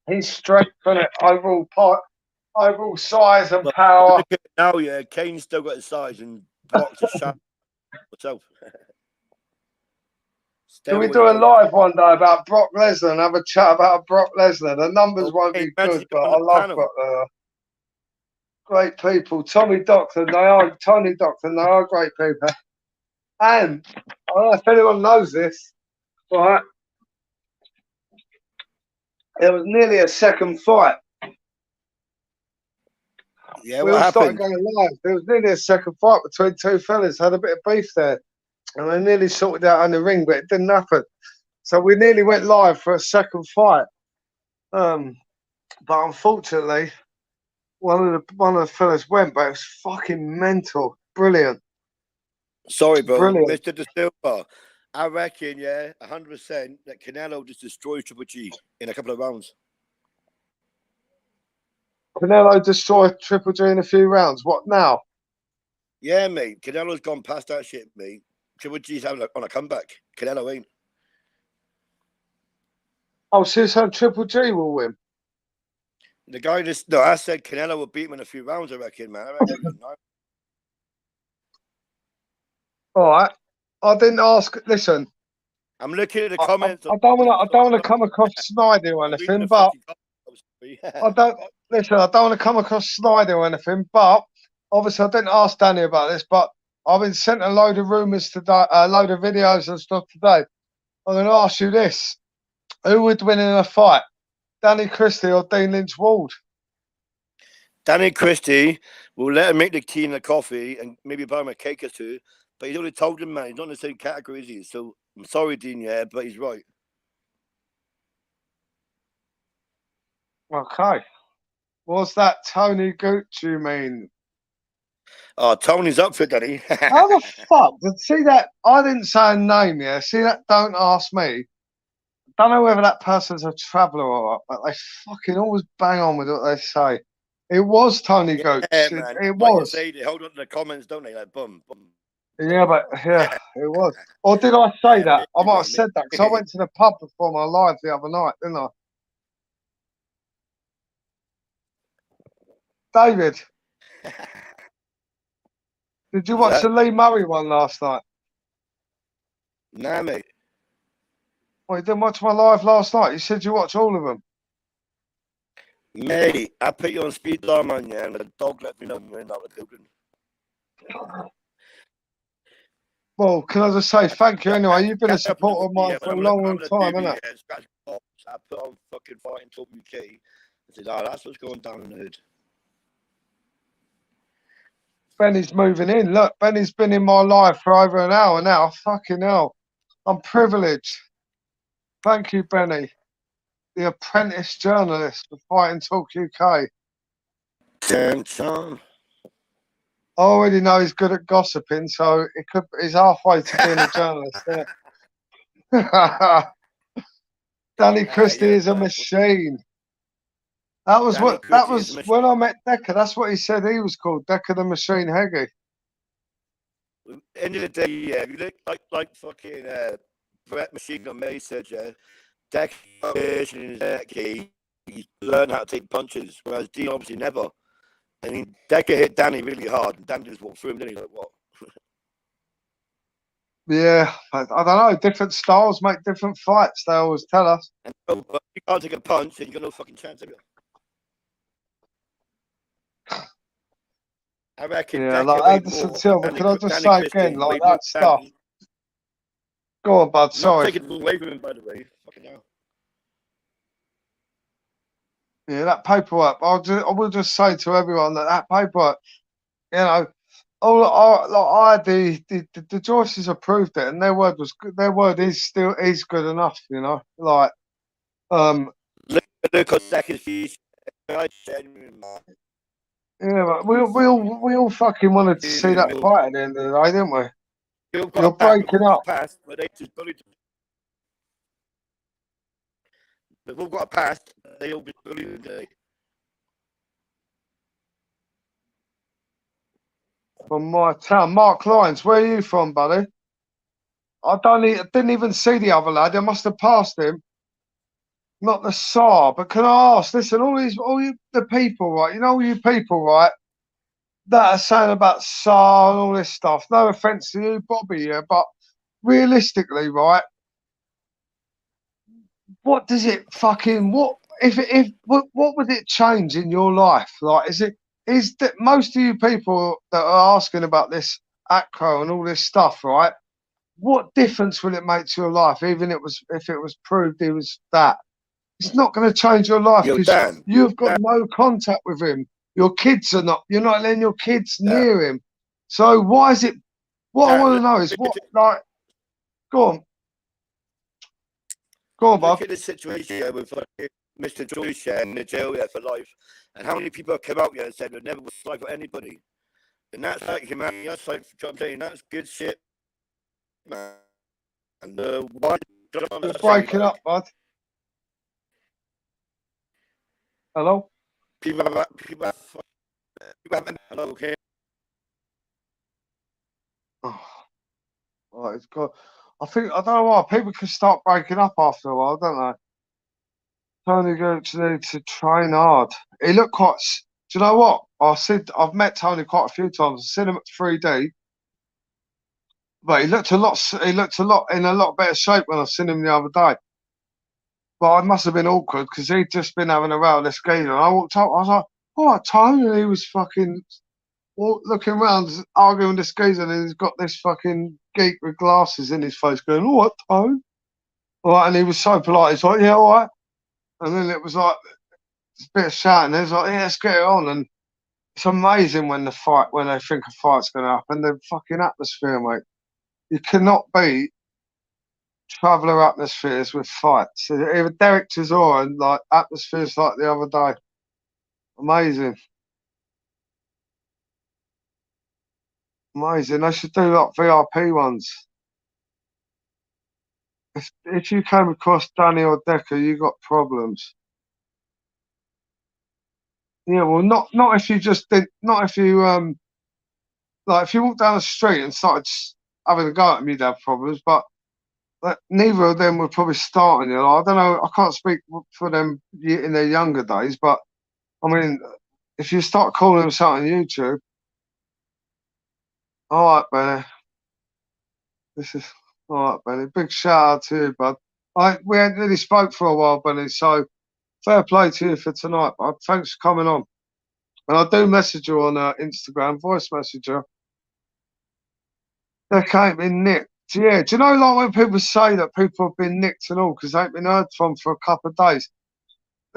his strength and overall size and power. Now, yeah, Kane's still got his size and Brock's a sharp himself. Can we do a live one day about Brock Lesnar and have a chat about Brock Lesnar? The numbers won't be good, but I love Brock Lesnar. Great people. Tony Doctor, they are great people. And I don't know if anyone knows this, right? It was nearly a second fight. Yeah, we what all started happened? going live. There was nearly a second fight between two fellas. Had a bit of beef there. And they nearly sorted it out in the ring, but it didn't happen. So we nearly went live for a second fight. But unfortunately, one of the fellas went, but it was fucking mental. Brilliant. Sorry, bro. Brilliant. Mr. De Silva, I reckon, yeah, 100% that Canelo just destroys Triple G in a couple of rounds. Canelo destroyed Triple G in a few rounds. What now? Yeah, mate. Canelo's gone past that shit, mate. Triple G's on a comeback. Canelo ain't. Oh, so you said Triple G will win? The guy just... No, I said Canelo will beat him in a few rounds, I reckon, man. I reckon All right. I didn't ask... Listen. I'm looking at the comments. I don't want to come across snidey or anything, but... I don't want to come across snidey or anything, but... Obviously, I didn't ask Danny about this, but I've been sent a load of rumours today, a load of videos and stuff today. I'm going to ask you this. Who would win in a fight? Danny Christie or Dean Lynch Ward? Danny Christie will let him make the tea and the coffee and maybe buy him a cake or two. But he's already told him, man, he's not in the same category as he is. So I'm sorry, Dean, yeah, but he's right. Okay. Was that Tony Gooch, you mean? Oh, Tony's up for it, Danny. How the fuck? See that? I didn't say a name, yeah? See that? Don't ask me. Don't know whether that person's a traveller or not, but they fucking always bang on with what they say. It was Tony Gooch. Yeah, It like was. you say, they hold on to the comments, don't they? Like, boom, boom. Yeah, but yeah, it was. Or did I say that? I might have said that because I went to the pub before my live the other night, didn't I? David, did you watch the Lee Murray one last night? Nah, mate. Well, you didn't watch my live last night. You said you watch all of them. Mate, I put you on speed dial, man, yeah, and the dog let me know when I was open. Well, can I just say thank you anyway? You've been a supporter of mine for a long, long time, haven't you? I put on fucking Fighting Talk UK. I said, oh, that's what's going down in the hood. Benny's moving in. Look, Benny's been in my life for over an hour now. Fucking hell. I'm privileged. Thank you, Benny. The apprentice journalist for Fighting Talk UK. Tom. I already know he's good at gossiping, so he's halfway to being a journalist. Yeah. Danny Christie is a machine. That was when I met Decker. That's what he said he was called, Decker the Machine Heggie. End of the day, yeah, you look like fucking Brett Machine Gun May said, yeah, Decker he learned how to take punches, whereas Dean obviously never. And Decker hit Danny really hard, and Danny just walked through him, didn't he? Like, what? Yeah, I don't know. Different styles make different fights, they always tell us. But you can't take a punch, and you got no fucking chance, have you? I reckon. Yeah, like Anderson Silva. Can I just say again, like that stuff? Go on, bud. Sorry. Not taking it away from him, by the way. Fucking hell. Yeah, that paperwork. I will just say to everyone that paperwork, you know, the Joyces approved it, and their word was good. Their word is good enough, you know. Like, look at second fees. Yeah, but we all fucking wanted to see that fight at the end of the day, didn't we? You're breaking up. They've all got a pass. They all be bullied today. From my town, Mark Lyons. Where are you from, buddy? I didn't even see the other lad. I must have passed him. Not the SAR, but can I ask? Listen, the people, right? You know, all you people, right? That are saying about SAR and all this stuff. No offense to you, Bobby, yeah, but realistically, right? What does it fucking what would it change in your life? Like, is that most of you people that are asking about this ACRO and all this stuff, right? What difference will it make to your life, even if it was proved he was that? It's not going to change your life because you've got no contact with him. Your kids are not. You're not letting your kids near him. So why is it? What I want to know is what, like, go on, Bob. Look at the situation here with Mr. Joyce in the jail here for life, and how many people have come out here and said they never will slide for anybody. And that's like humanity. That's like, I'm saying, that's good shit, man. And why? You're breaking up, bud. Hello? People have hello, okay? Oh, right, it's got. I don't know why people can start breaking up after a while, don't they? Tony Gooch needs to train hard. He looked quite. Do you know what? I've met Tony quite a few times. I've seen him at 3D, but he looked a lot in a lot better shape when I seen him the other day. But it must have been awkward because he'd just been having a row with this geezer. And I walked up, I was like, all right, Tony. And he was fucking looking around, arguing with this geezer, and he's got this fucking geek with glasses in his face going, all right, Tony. All right, and he was so polite. He's like, yeah, all right. And then it was like a bit of shouting. He was like, yeah, let's get it on. And it's amazing when they think a fight's going to happen. The fucking atmosphere, mate. You cannot beat traveller atmospheres with fights. Even Derek Chisora and like atmospheres like the other day. Amazing. Amazing. They should do like VIP ones. If you came across Danny or Decker, you got problems. Yeah, well, not if you just did, not if you like if you walked down the street and started having a go at them, you'd have problems. But neither of them would probably start on you. Like, I don't know. I can't speak for them in their younger days, but I mean, if you start calling them something on YouTube, all right, Benny. This is all right, Benny. Big shout out to you, bud. We hadn't really spoke for a while, Benny. So fair play to you for tonight, bud. Thanks for coming on. And I do message you on Instagram, voice messenger. They can't be nicked. Yeah, do you know, like when people say that people have been nicked and all because they ain't been heard from for a couple of days?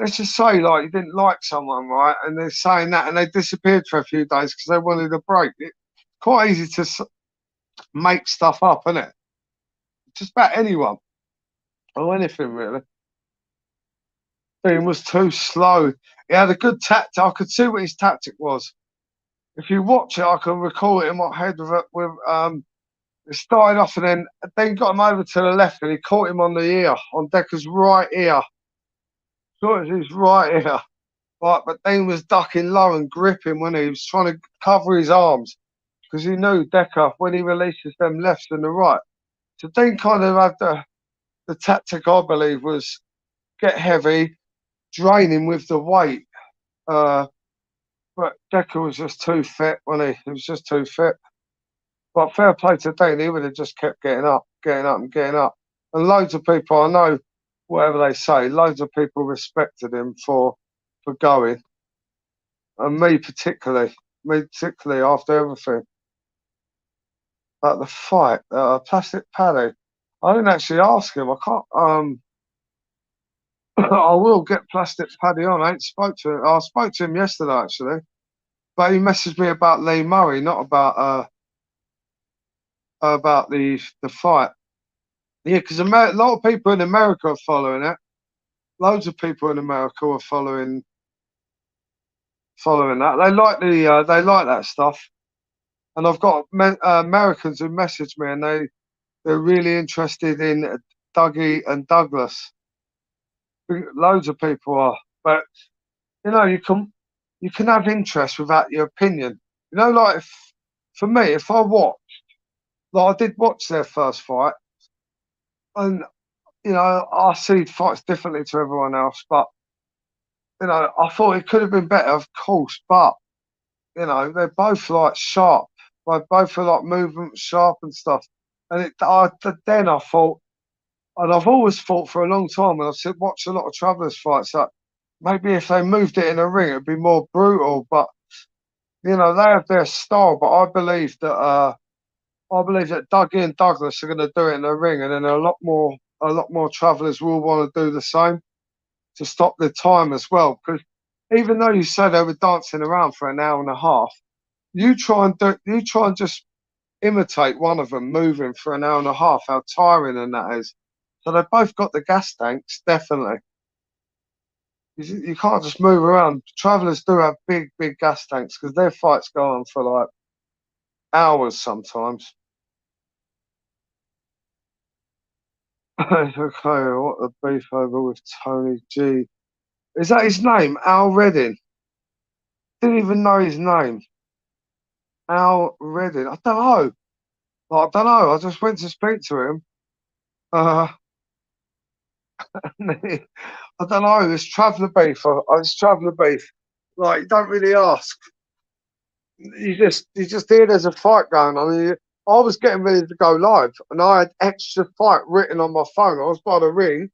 Let's just say, like, you didn't like someone, right? And they're saying that and they disappeared for a few days because they wanted a break. It's quite easy to make stuff up, isn't it? Just about anyone or anything, really. Dean was too slow. He had a good tactic. I could see what his tactic was. If you watch it, I can recall it in my head with it started off and then got him over to the left and he caught him on the ear, on Decker's right ear. Sure, it's his right ear. Right, but Dean was ducking low and gripping when he was trying to cover his arms because he knew Decker, when he releases them lefts and the right. So Dean kind of had the tactic, I believe, was get heavy, drain him with the weight. But Decker was just too fit, wasn't he? He was just too fit. But fair play to Dean, he would have just kept getting up. And loads of people, I know, whatever they say, loads of people respected him for going. And me particularly after everything. Like the fight, Plastic Paddy. I didn't actually ask him. I can't. I will get Plastic Paddy on. I ain't spoke to him. I spoke to him yesterday actually, but he messaged me about Lee Murray, not about the fight. Yeah, because a lot of people in America are following it. Loads of people in America are following that. They like that stuff. And I've got Americans who message me, and they're really interested in Dougie and Douglas. Loads of people are, but you know, you can have interest without your opinion. You know, like for me, if I watched, like I did watch their first fight, and you know, I see fights differently to everyone else, but you know, I thought it could have been better, of course, but you know, they're both like sharp. They both are like movement sharp and stuff. And then I thought, and I've always thought for a long time, and I've watched a lot of Travellers fights, that maybe if they moved it in a ring, it'd be more brutal. But you know, they have their style. But I believe that Dougie and Douglas are going to do it in a ring, and then a lot more Travellers will want to do the same to stop the time as well. Because even though you said they were dancing around for an hour and a half, you try and just imitate one of them moving for an hour and a half, how tiring and that is. So they've both got the gas tanks, definitely. You can't just move around. Travellers do have big gas tanks because their fights go on for like hours sometimes. Okay, what the beef over with Tony G. Is that his name? Al Redding? Didn't even know his name. Al Redding. I don't know. I don't know. I just went to speak to him. I don't know. This traveller beef. It's traveller beef. Like, you don't really ask. You just hear there's a fight going on. I was getting ready to go live, and I had extra fight written on my phone. I was by the ring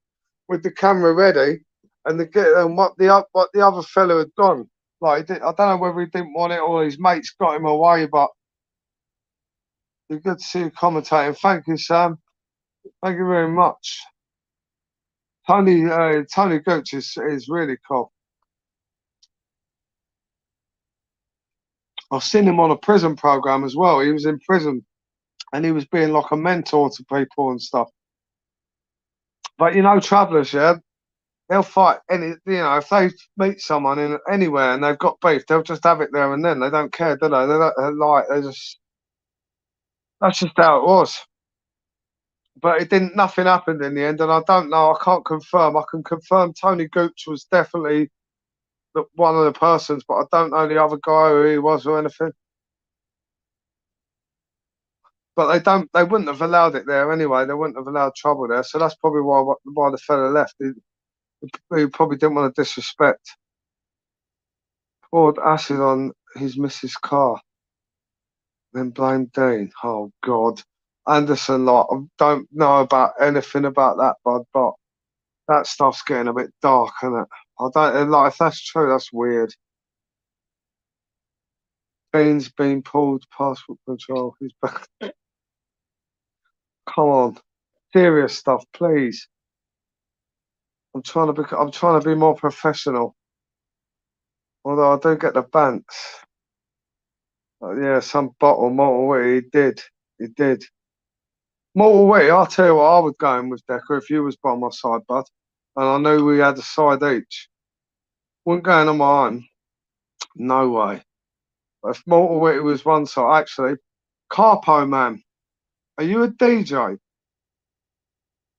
with the camera ready, and what the other fella had done. Like, I don't know whether he didn't want it or his mates got him away, but it's good to see you commentating. Thank you, Sam. Thank you very much. Tony Gooch is really cool. I've seen him on a prison program as well. He was in prison and he was being like a mentor to people and stuff. But you know, travellers, yeah, they'll fight any. You know, if they meet someone in anywhere and they've got beef, they'll just have it there and then. They don't care, do they? They don't like. They just. That's just how it was. But it didn't. Nothing happened in the end, and I don't know. I can't confirm. I can confirm Tony Gooch was definitely one of the persons, but I don't know the other guy who he was or anything. But they wouldn't have allowed it there anyway. They wouldn't have allowed trouble there. So that's probably why the fella left. He probably didn't want to disrespect. Poured acid on his missus' car. Then blamed Dean. Oh God. Anderson, like, I don't know about anything about that, bud, but that stuff's getting a bit dark, isn't it? I don't like if that's true, that's weird. Dean's been pulled passport control. He's back. Come on. Serious stuff, please. I'm trying to be more professional. Although I do get the bants. Yeah, some bottle Mortal Witty, he did. Mortal Witty, I'll tell you what, I was going with Decker if you was by my side, bud. And I knew we had a side each. Wasn't going on my own. No way. But if Mortal Witty was one side, actually, Carpo Man, are you a DJ?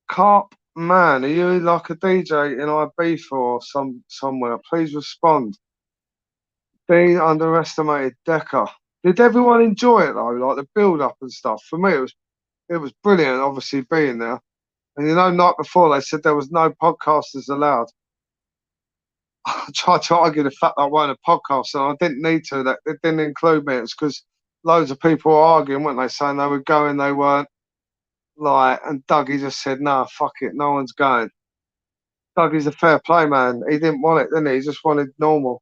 Carp Man, are you like a DJ in Ibiza or somewhere? Please respond. Dean underestimated Decker. Did everyone enjoy it though? Like the build up and stuff? For me, it was brilliant, obviously being there. And you know, night before they said there was no podcasters allowed. I tried to argue the fact that I weren't a podcast, and I didn't need to. That it didn't include me. It's because loads of people were arguing, weren't they? Saying they were going, they weren't. Like, and Dougie just said, "Nah, fuck it, no one's going." Dougie's a fair play man. He didn't want it, didn't he? He just wanted normal.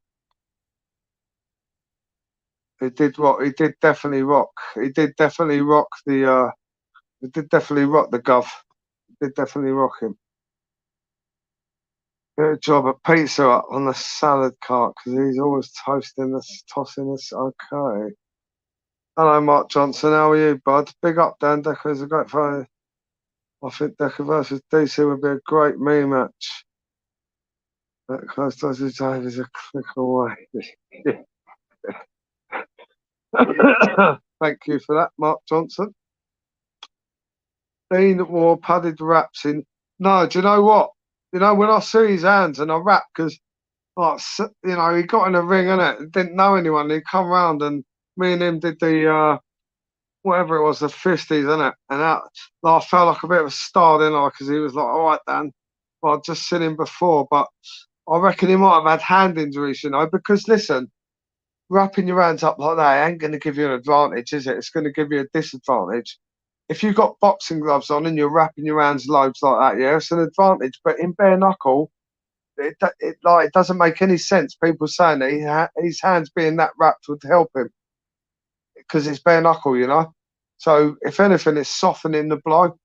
He did what? He did definitely rock. He did definitely rock the. He did definitely rock the Gov. He did definitely rock him. Good job at Pizza Hut on the salad cart because he's always tossing us. Okay. Hello, Mark Johnson. How are you, bud? Big up, Dan. Decker is a great fan. I think Decker versus DC would be a great meme match. That close to his time is a click away. Thank you for that, Mark Johnson. Dean wore padded wraps in. No, do you know what? You know, when I see his hands and I rap, because, like, you know, he got in a ring, innit? Didn't know anyone. He come round and me and him did the, whatever it was, the 50s, innit? And that, like, I felt like a bit of a star, didn't I? Because he was like, all right, Dan. Well, I'd just seen him before, but I reckon he might have had hand injuries, you know? Because, listen, wrapping your hands up like that ain't going to give you an advantage, is it? It's going to give you a disadvantage. If you've got boxing gloves on and you're wrapping your hands loads like that, yeah, it's an advantage. But in bare knuckle, it doesn't make any sense. People saying that his hands being that wrapped would help him because it's bare knuckle, you know. So if anything, it's softening the blow.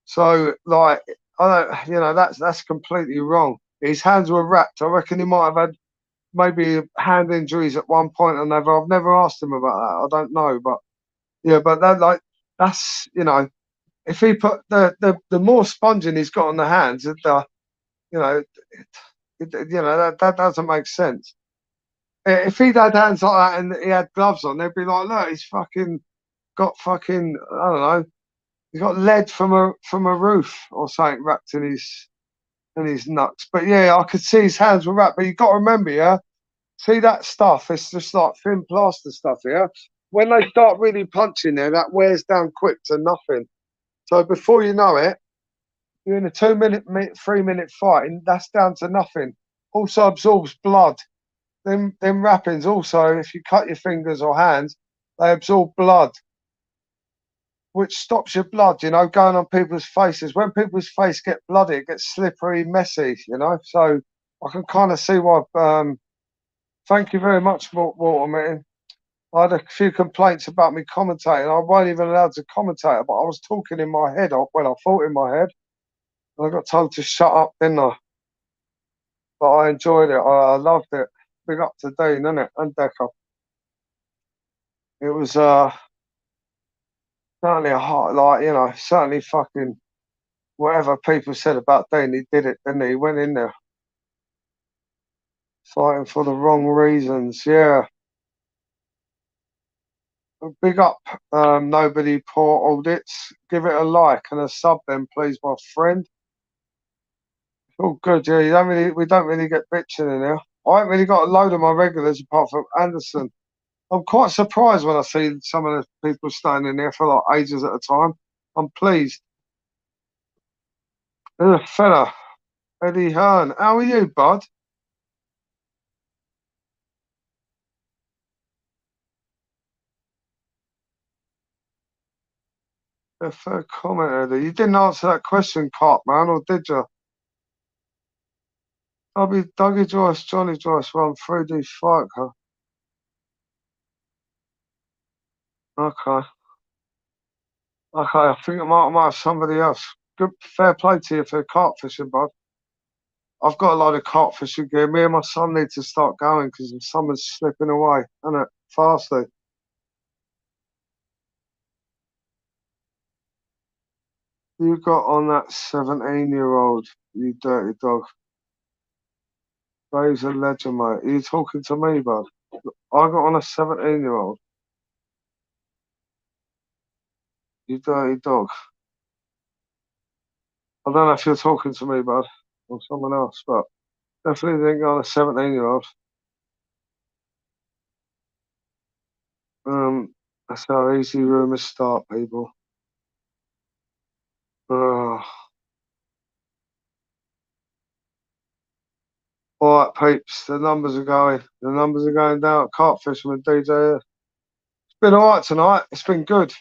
So like, I don't, you know, that's completely wrong. His hands were wrapped. I reckon he might have had maybe hand injuries at one point or another. I've never asked him about that. I don't know, but yeah, but that's, you know, if he put the more sponging he's got on the hands, you know, that doesn't make sense. If he'd had hands like that and he had gloves on, they'd be like, look, he's fucking got fucking, I don't know, he's got lead from a roof or something wrapped in his nuts. But yeah, I could see his hands were wrapped. But you got to remember, yeah, see that stuff? It's just like thin plaster stuff, yeah. When they start really punching there, that wears down quick to nothing. So before you know it, you're in a 3-minute fight, and that's down to nothing. Also absorbs blood. Them wrappings also, if you cut your fingers or hands, they absorb blood, which stops your blood, you know, going on people's faces. When people's face get bloody, it gets slippery, messy, you know. So I can kind of see why. Thank you very much, Walter. I had a few complaints about me commentating. I wasn't even allowed to commentate, but I was talking in my head. Well, I thought in my head. I got told to shut up, didn't I? But I enjoyed it. I loved it. Big up to Dean, innit? And Decker. It was certainly a hot, like, you know, certainly fucking whatever people said about Dean, he did it, didn't he? He went in there fighting for the wrong reasons. Yeah. Big up, nobody poor audits. Give it a like and a sub, then, please, my friend. It's all good, yeah. We don't really get bitching in here. I haven't really got a load of my regulars apart from Anderson. I'm quite surprised when I see some of the people staying in there for like ages at a time. I'm pleased. There's a fella, Eddie Hearn. How are you, bud? A fair comment, Eddie. You didn't answer that question, Cartman, or did you? Dougie Joyce, Johnny Joyce run 3D fight, huh? Okay. Okay, I think I might have somebody else. Good, fair play to you for carp fishing, bud. I've got a lot of carp fishing gear. Me and my son need to start going because the summer's slipping away, isn't it? Fastly. You got on that 17-year-old, you dirty dog. He's a legend, mate. Are you talking to me, bud? I got on a 17-year-old. You dirty dog. I don't know if you're talking to me, bud, or someone else, but definitely didn't go on a 17-year-old. That's how easy rumours start, people. All right, peeps, the numbers are going. The numbers are going down at Carp Fisherman DJ. It's been all right tonight. It's been good.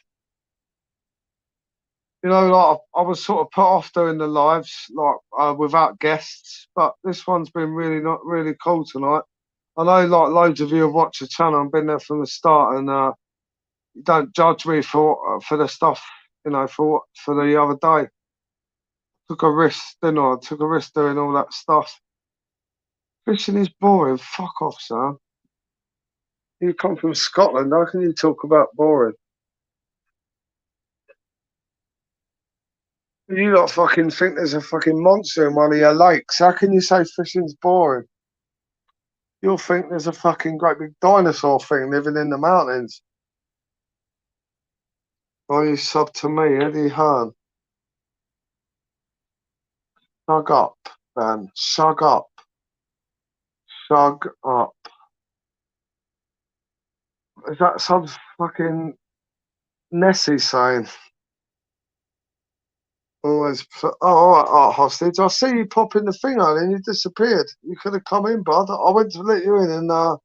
You know, like I was sort of put off doing the lives, like without guests, but this one's been really cool tonight. I know, like loads of you have watched the channel and been there from the start, and you don't judge me for the stuff, you know, for the other day. Took a risk, didn't I? Took a risk doing all that stuff. Fishing is boring. Fuck off, Sam. You come from Scotland. How can you talk about boring? You lot fucking think there's a fucking monster in one of your lakes. How can you say fishing's boring? You'll think there's a fucking great big dinosaur thing living in the mountains. Why you sub to me, Eddie Hearn? Shug up, Dan. Shug up. Shug up. Is that some fucking Nessie saying? Always. All right, hostage. I see you popping the thing on and you disappeared. You could have come in, bud. I went to let you in, and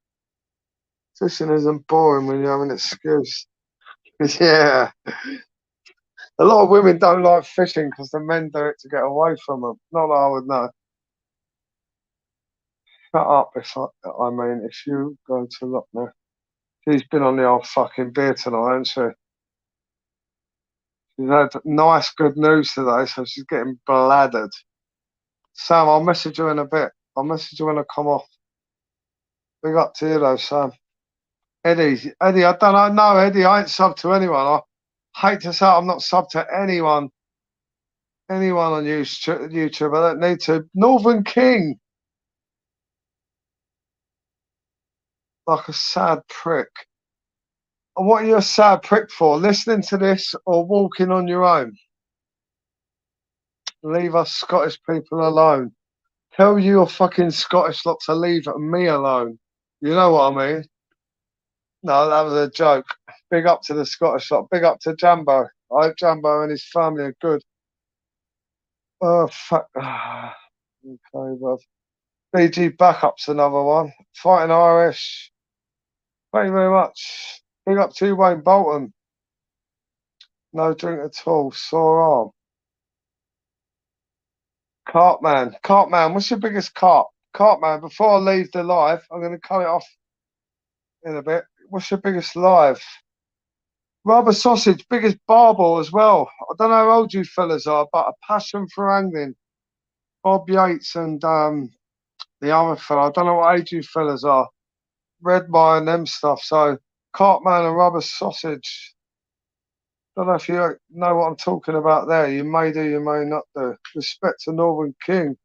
fishing isn't boring when you have an excuse. Yeah. A lot of women don't like fishing because the men do it to get away from them. Not that I would know. Shut up if you go to look now. She's been on the old fucking beer tonight, hasn't she? She's had nice, good news today, so she's getting bladdered. Sam, I'll message you in a bit. I'll message you when I come off. Big up to you though, Sam. Eddie, I don't know. No, Eddie, I ain't sub to anyone. I hate to say I'm not sub to anyone. Anyone on YouTube. I don't need to. Northern King. Like a sad prick. And what are you a sad prick for? Listening to this or walking on your own? Leave us Scottish people alone. Tell your fucking Scottish lot to leave me alone. You know what I mean? No, that was a joke. Big up to the Scottish lot. Big up to Jambo. I hope Jambo and his family are good. Oh, fuck. Okay, bro. BG Backup's another one. Fighting Irish. Thank you very much. Big up to you, Wayne Bolton. No drink at all. Sore arm. Cartman, what's your biggest carp? Cartman, before I leave the live, I'm going to cut it off in a bit. What's your biggest live? Rubber Sausage, biggest barbell as well. I don't know how old you fellas are, but a passion for angling. Bob Yates and the other fella, I don't know what age you fellas are. Redmire and them stuff. So Cartman and Rubber Sausage. Don't know if you know what I'm talking about there. You may do, you may not do. Respect to Northern King.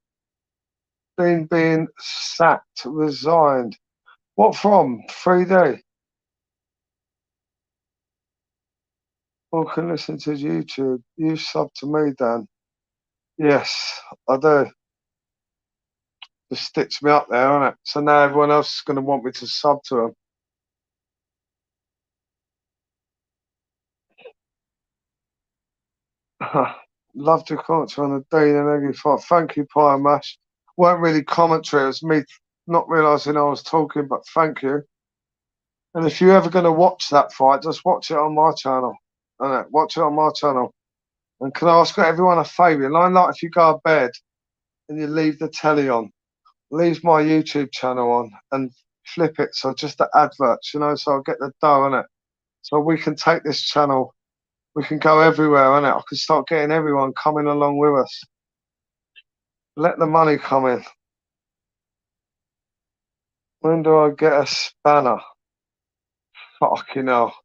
Dean being sacked, resigned. What from? 3D. Or can listen to YouTube. You sub to me, Dan. Yes, I do. Just sticks me up there, isn't it? So now everyone else is going to want me to sub to them. Loved your commentary on the Dean and Eggy fight. Thank you, Pie and Mash. Weren't really commentary, it was me not realising I was talking, but thank you. And if you're ever going to watch that fight, just watch it on my channel. Watch it on my channel. And can I ask everyone a favour? Like if you go to bed and you leave the telly on, leave my YouTube channel on and flip it so just the adverts, you know, so I'll get the dough on it. So we can take this channel, we can go everywhere on it. I can start getting everyone coming along with us. Let the money come in. When do I get a spanner? Fucking hell.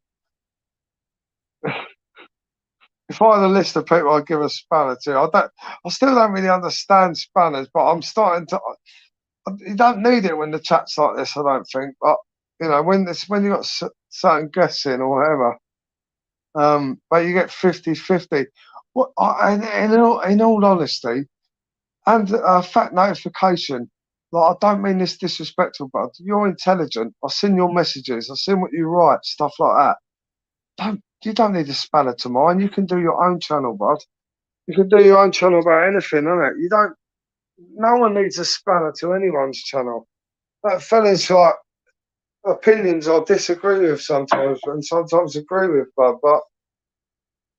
If I had a list of people I'd give a spanner to, I still don't really understand spanners, but I'm starting to. You don't need it when the chat's like this, I don't think. But you know, when you got certain guests in or whatever, but you get 50-50. What? In all honesty, and fact notification. Like, I don't mean this disrespectful, but you're intelligent. I've seen your messages. I've seen what you write, stuff like that. You don't need a spanner to mine. You can do your own channel, bud. You can do your own channel about anything, innit? You don't. No one needs a spanner to anyone's channel. That fella's like opinions I disagree with sometimes, and sometimes agree with, bud. But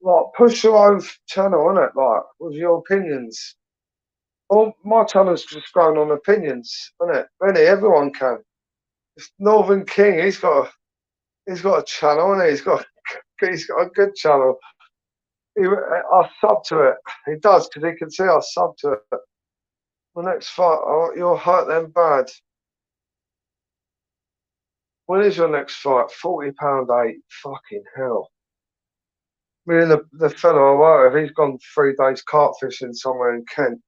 like, push your own channel, innit? Like, with your opinions. Well, my channel's just grown on opinions, isn't it? Really, everyone can. It's Northern King, he's got a channel, and he's got a good channel. I sub to it. He does, because he can see I sub to it. The next fight, you'll hurt them bad. When is your next fight? £40.8. Fucking hell. Me and the fellow I work with, he's gone 3 days carp fishing somewhere in Kent.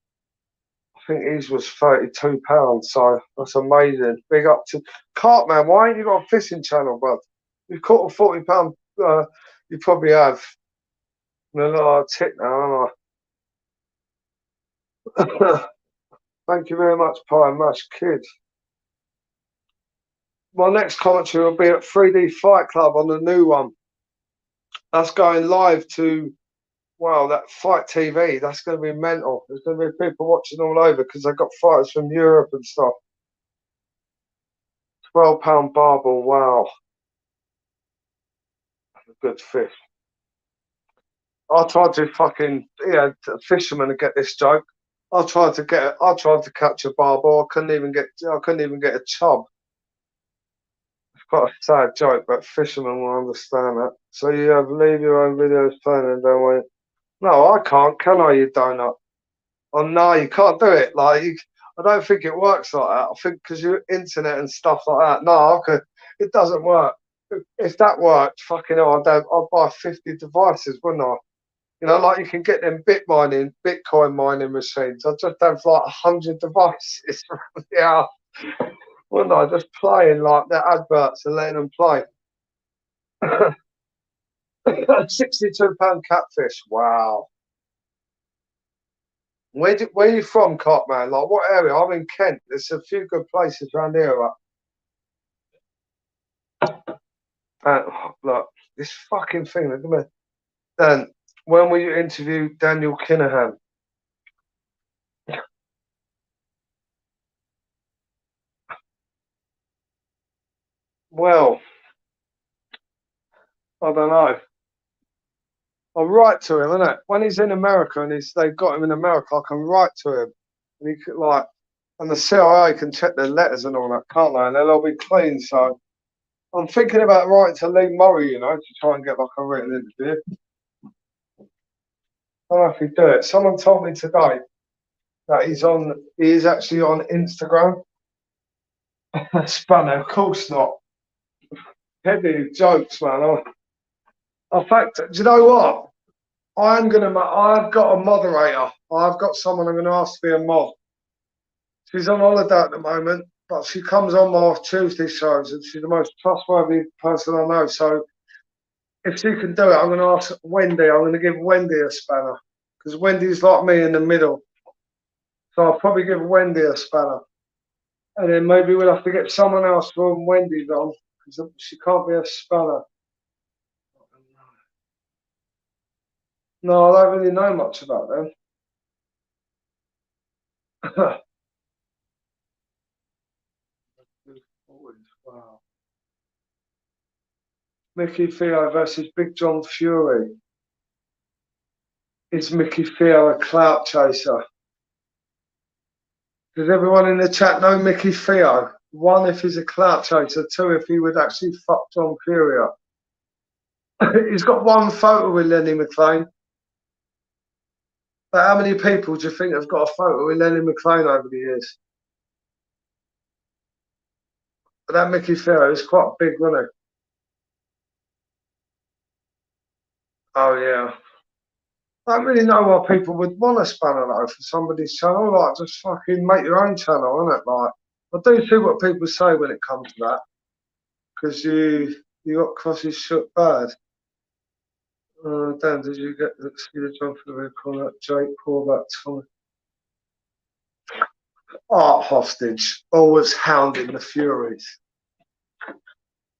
I think his was £32, so that's amazing. Big up to Cartman. Why ain't you got a fishing channel, bud? You caught a £40. You probably have. I'm a little tick now, aren't I? Thank you very much, Pie and Mash Kid. My next commentary will be at 3D Fight Club on the new one. That's going live to, wow, that Fight TV. That's going to be mental. There's going to be people watching all over because they've got fighters from Europe and stuff. £12 barbell, wow. That's a good fish. I tried to fucking, fisherman to get this joke. I tried to catch a barbell. I couldn't even get a chub. It's quite a sad joke, but fishermen will understand that. So you have leave your own videos playing and don't worry. No, I can't. Can I, you donut? Oh no, you can't do it. Like, I don't think it works like that. I think because you're internet and stuff like that. No, it doesn't work. If that worked, fucking hell, I'd buy 50 devices, wouldn't I? You know, like you can get them Bitcoin mining machines. I'd just have like 100 devices around the house. Wouldn't I? Just playing like the adverts and letting them play. £62 catfish. Wow. Where are you from, Cartman? Like, what area? I'm in Kent. There's a few good places around here. Look, this fucking thing. Look at me. Dan, when will you interview Daniel Kinahan? Well, I don't know. I'll write to him, innit? When he's in America and they've got him in America, I can write to him. And he could, like, and the CIA can check their letters and all that, can't they? And they'll all be clean, so I'm thinking about writing to Lee Murray, you know, to try and get like a written interview. I don't know if he'd do it. Someone told me today that he is actually on Instagram. Spanner, of course not. Heavy jokes, man. In fact, do you know what? I've got a moderator. I've got someone I'm going to ask to be a mod. She's on holiday at the moment, but she comes on my Tuesday shows, and she's the most trustworthy person I know. So if she can do it, I'm going to ask Wendy. I'm going to give Wendy a spanner because Wendy's like me in the middle. So I'll probably give Wendy a spanner, and then maybe we'll have to get someone else from Wendy's on because she can't be a spanner. No, I don't really know much about them. Wow. Mickey Theo versus Big John Fury. Is Mickey Theo a clout chaser? Does everyone in the chat know Mickey Theo? 1, if he's a clout chaser. 2, if he would actually fuck John Fury up. He's got 1 photo with Lenny McLean. But how many people do you think have got a photo with Lenny McLean over the years? But that Mickey Theo is quite big, wasn't it? Oh, yeah. I don't really know why people would want a spanner, though, for somebody's channel. Like, just fucking make your own channel, innit? Like, I do see what people say when it comes to that. Because you got crosses shook bad. Dan, did you get the job for the recall that Jake Paul that Tommy? Art hostage, always hounding the Furies.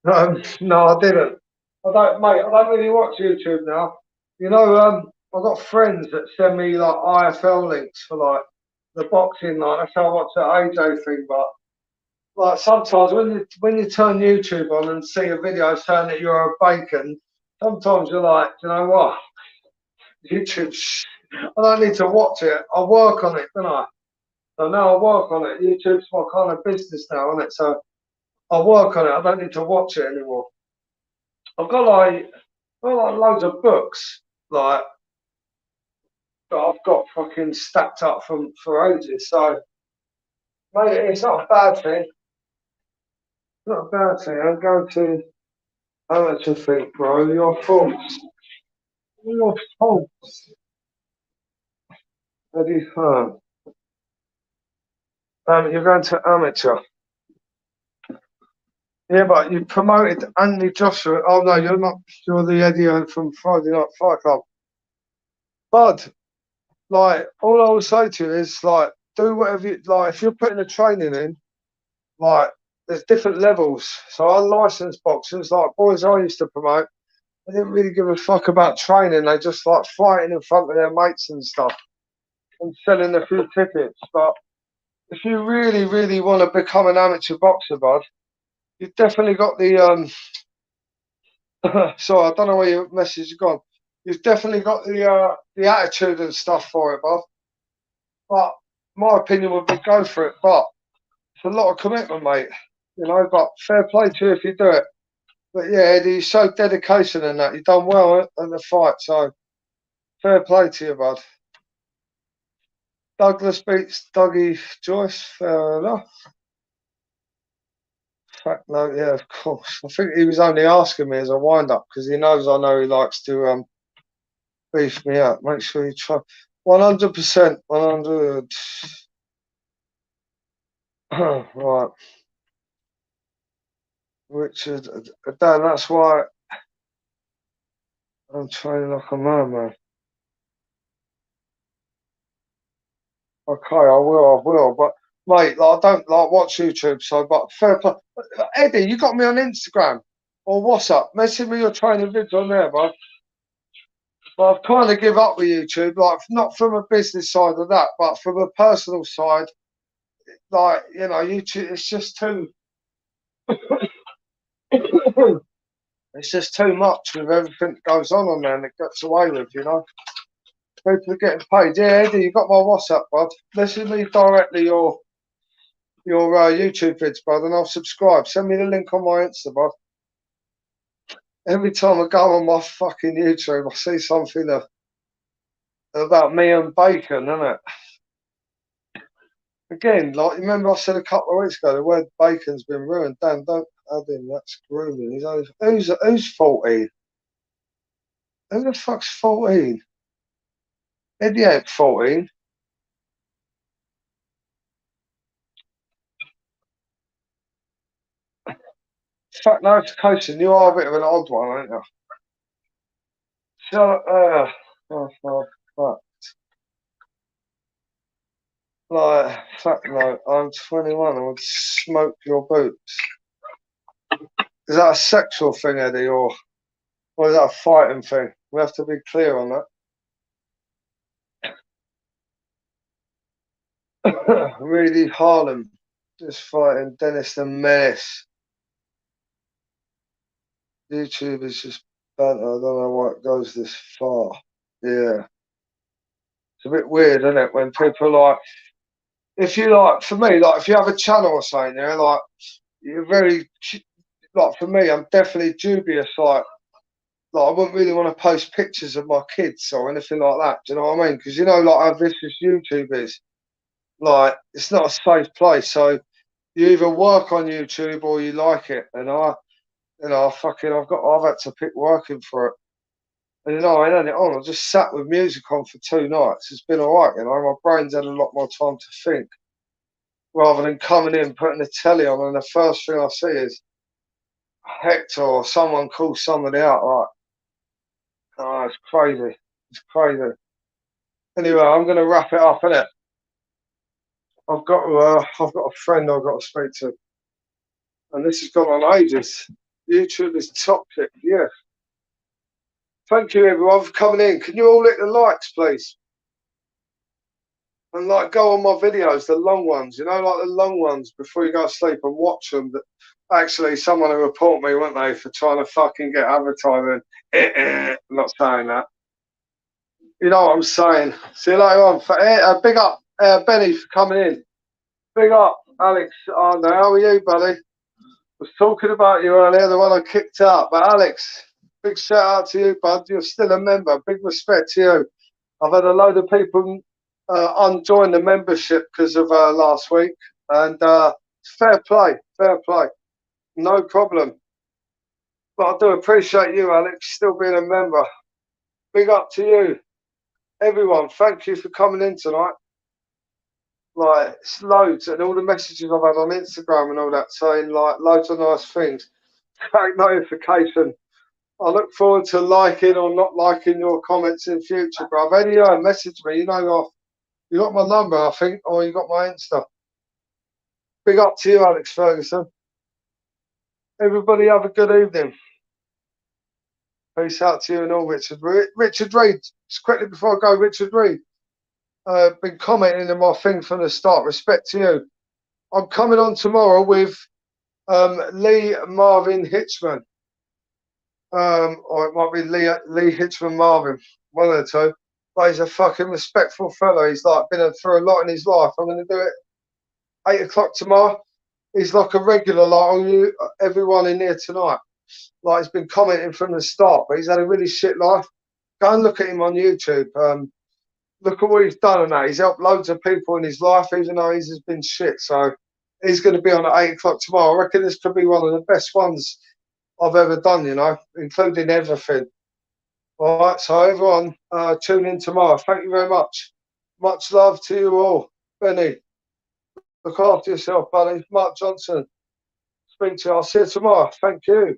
No, I didn't. I don't really watch YouTube now. You know, I've got friends that send me like IFL links for like the boxing, like that's how I watch that AJ thing. But like sometimes when you turn YouTube on and see a video saying that you're a bacon, sometimes you're like, you know what? YouTube, I don't need to watch it. I work on it, don't I? So now I work on it. YouTube's my kind of business now, isn't it? So I work on it. I don't need to watch it anymore. I've got like loads of books like that I've got fucking stacked up for ages. So mate, it's not a bad thing. It's not a bad thing. I'm going to amateur think, bro. Your faults. Your faults. Eddie Hearn. You're going to amateur. Yeah, but you promoted Anthony Joshua. Oh no, you're not. You're the Eddie Hearn from Friday Night Fight Club. Bud, like all I will say to you is like do whatever you like. If you're putting a training in, like there's different levels. So unlicensed boxers, like boys I used to promote, they didn't really give a fuck about training. They just like fighting in front of their mates and stuff and selling a few tickets. But if you really, really want to become an amateur boxer, bud, you've definitely got the sorry, I don't know where your message has gone. You've definitely got the attitude and stuff for it, bud. But my opinion would be go for it. But it's a lot of commitment, mate. You know, but fair play to you if you do it. But yeah, Eddie, you showed dedication in that. You've done well in the fight, so fair play to you, bud. Douglas beats Dougie Joyce. Fair enough. Fact note, yeah, of course. I think he was only asking me as a wind-up because he knows I know he likes to beef me up. Make sure you try. 100%. 100. Right. Richard, Dan, that's why I'm training like a man. Okay, I will. But mate, like, I don't like watch YouTube, so but fair play. Eddie, you got me on Instagram or WhatsApp. Message me your training vids on there, bud. But I've kind of give up with YouTube, like not from a business side of that, but from a personal side. Like, you know, YouTube, it's just too it's just too much with everything that goes on there and it gets away with, you know. People are getting paid. Yeah, Eddie, you got my WhatsApp, bud. Message me directly your YouTube vids, bud, and I'll subscribe. Send me the link on my Insta, bud. Every time I go on my fucking YouTube, I see something about me and bacon, innit? Again, like, remember I said a couple of weeks ago, the word bacon's been ruined. Dan, don't add him, that's grooming. Who's 14? Who the fuck's 14? Eddie ain't 14. Fuck notification, you are a bit of an odd one, aren't you? So, fuck. Like, fuck no, I'm 21, I would smoke your boots. Is that a sexual thing, Eddie, or is that a fighting thing? We have to be clear on that. Really, Harlem, just fighting Dennis the Menace. YouTube is just banter. I don't know why it goes this far. Yeah. It's a bit weird, isn't it? When people like, if you like, for me, like, if you have a channel or something, yeah, like, you're very, like, for me, I'm definitely dubious, like I wouldn't really want to post pictures of my kids or anything like that. Do you know what I mean? Because you know, like, how vicious YouTube is. Like, it's not a safe place. So you either work on YouTube or you like it. And I've had to pick working for it. And, you know, I had it on. I just sat with music on for 2 nights. It's been all right, you know. My brain's had a lot more time to think rather than coming in, putting the telly on, and the first thing I see is Hector or someone calls somebody out. Like, oh, it's crazy. It's crazy. Anyway, I'm going to wrap it up, innit? I've got a friend I've got to speak to. And this has gone on ages. YouTube is toxic, yes. Thank you, everyone, for coming in. Can you all hit the likes, please? And, like, go on my videos, the long ones, you know, like the long ones before you go to sleep, and watch them. Actually, someone will report me, won't they, for trying to fucking get advertising. I'm not saying that. You know what I'm saying. See you later on. Big up, Benny, for coming in. Big up, Alex. Oh, no, how are you, buddy? Was talking about you earlier, the one I kicked out. But Alex, big shout out to you, bud. You're still a member. Big respect to you. I've had a load of people unjoin the membership because of last week, and fair play, no problem. But I do appreciate you, Alex, still being a member. Big up to you, everyone. Thank you for coming in tonight. Like, it's loads, and all the messages I've had on Instagram and all that saying, like, loads of nice things. Great notification. I look forward to liking or not liking your comments in future, bro. If anyone message me, you know, you got my number, I think, or you got my Insta. Big up to you, Alex Ferguson. Everybody have a good evening. Peace out to you and all, Richard. Richard Reed, just quickly before I go, Richard Reed. Been commenting in my thing from the start. Respect to you. I'm coming on tomorrow with Lee Marvin Hitchman. Or it might be Lee Hitchman Marvin, one of the two. But he's a fucking respectful fellow. He's like been through a lot in his life. I'm going to do it 8 o'clock tomorrow. He's like a regular, like all you, everyone in here tonight. Like, he's been commenting from the start, but he's had a really shit life. Go and look at him on YouTube. Look at what he's done and that. He's helped loads of people in his life, even though he's been shit. So he's going to be on at 8 o'clock tomorrow. I reckon this could be one of the best ones I've ever done, you know, including everything. All right, so everyone, tune in tomorrow. Thank you very much. Much love to you all. Benny, look after yourself, buddy. Mark Johnson, speak to you. I'll see you tomorrow. Thank you.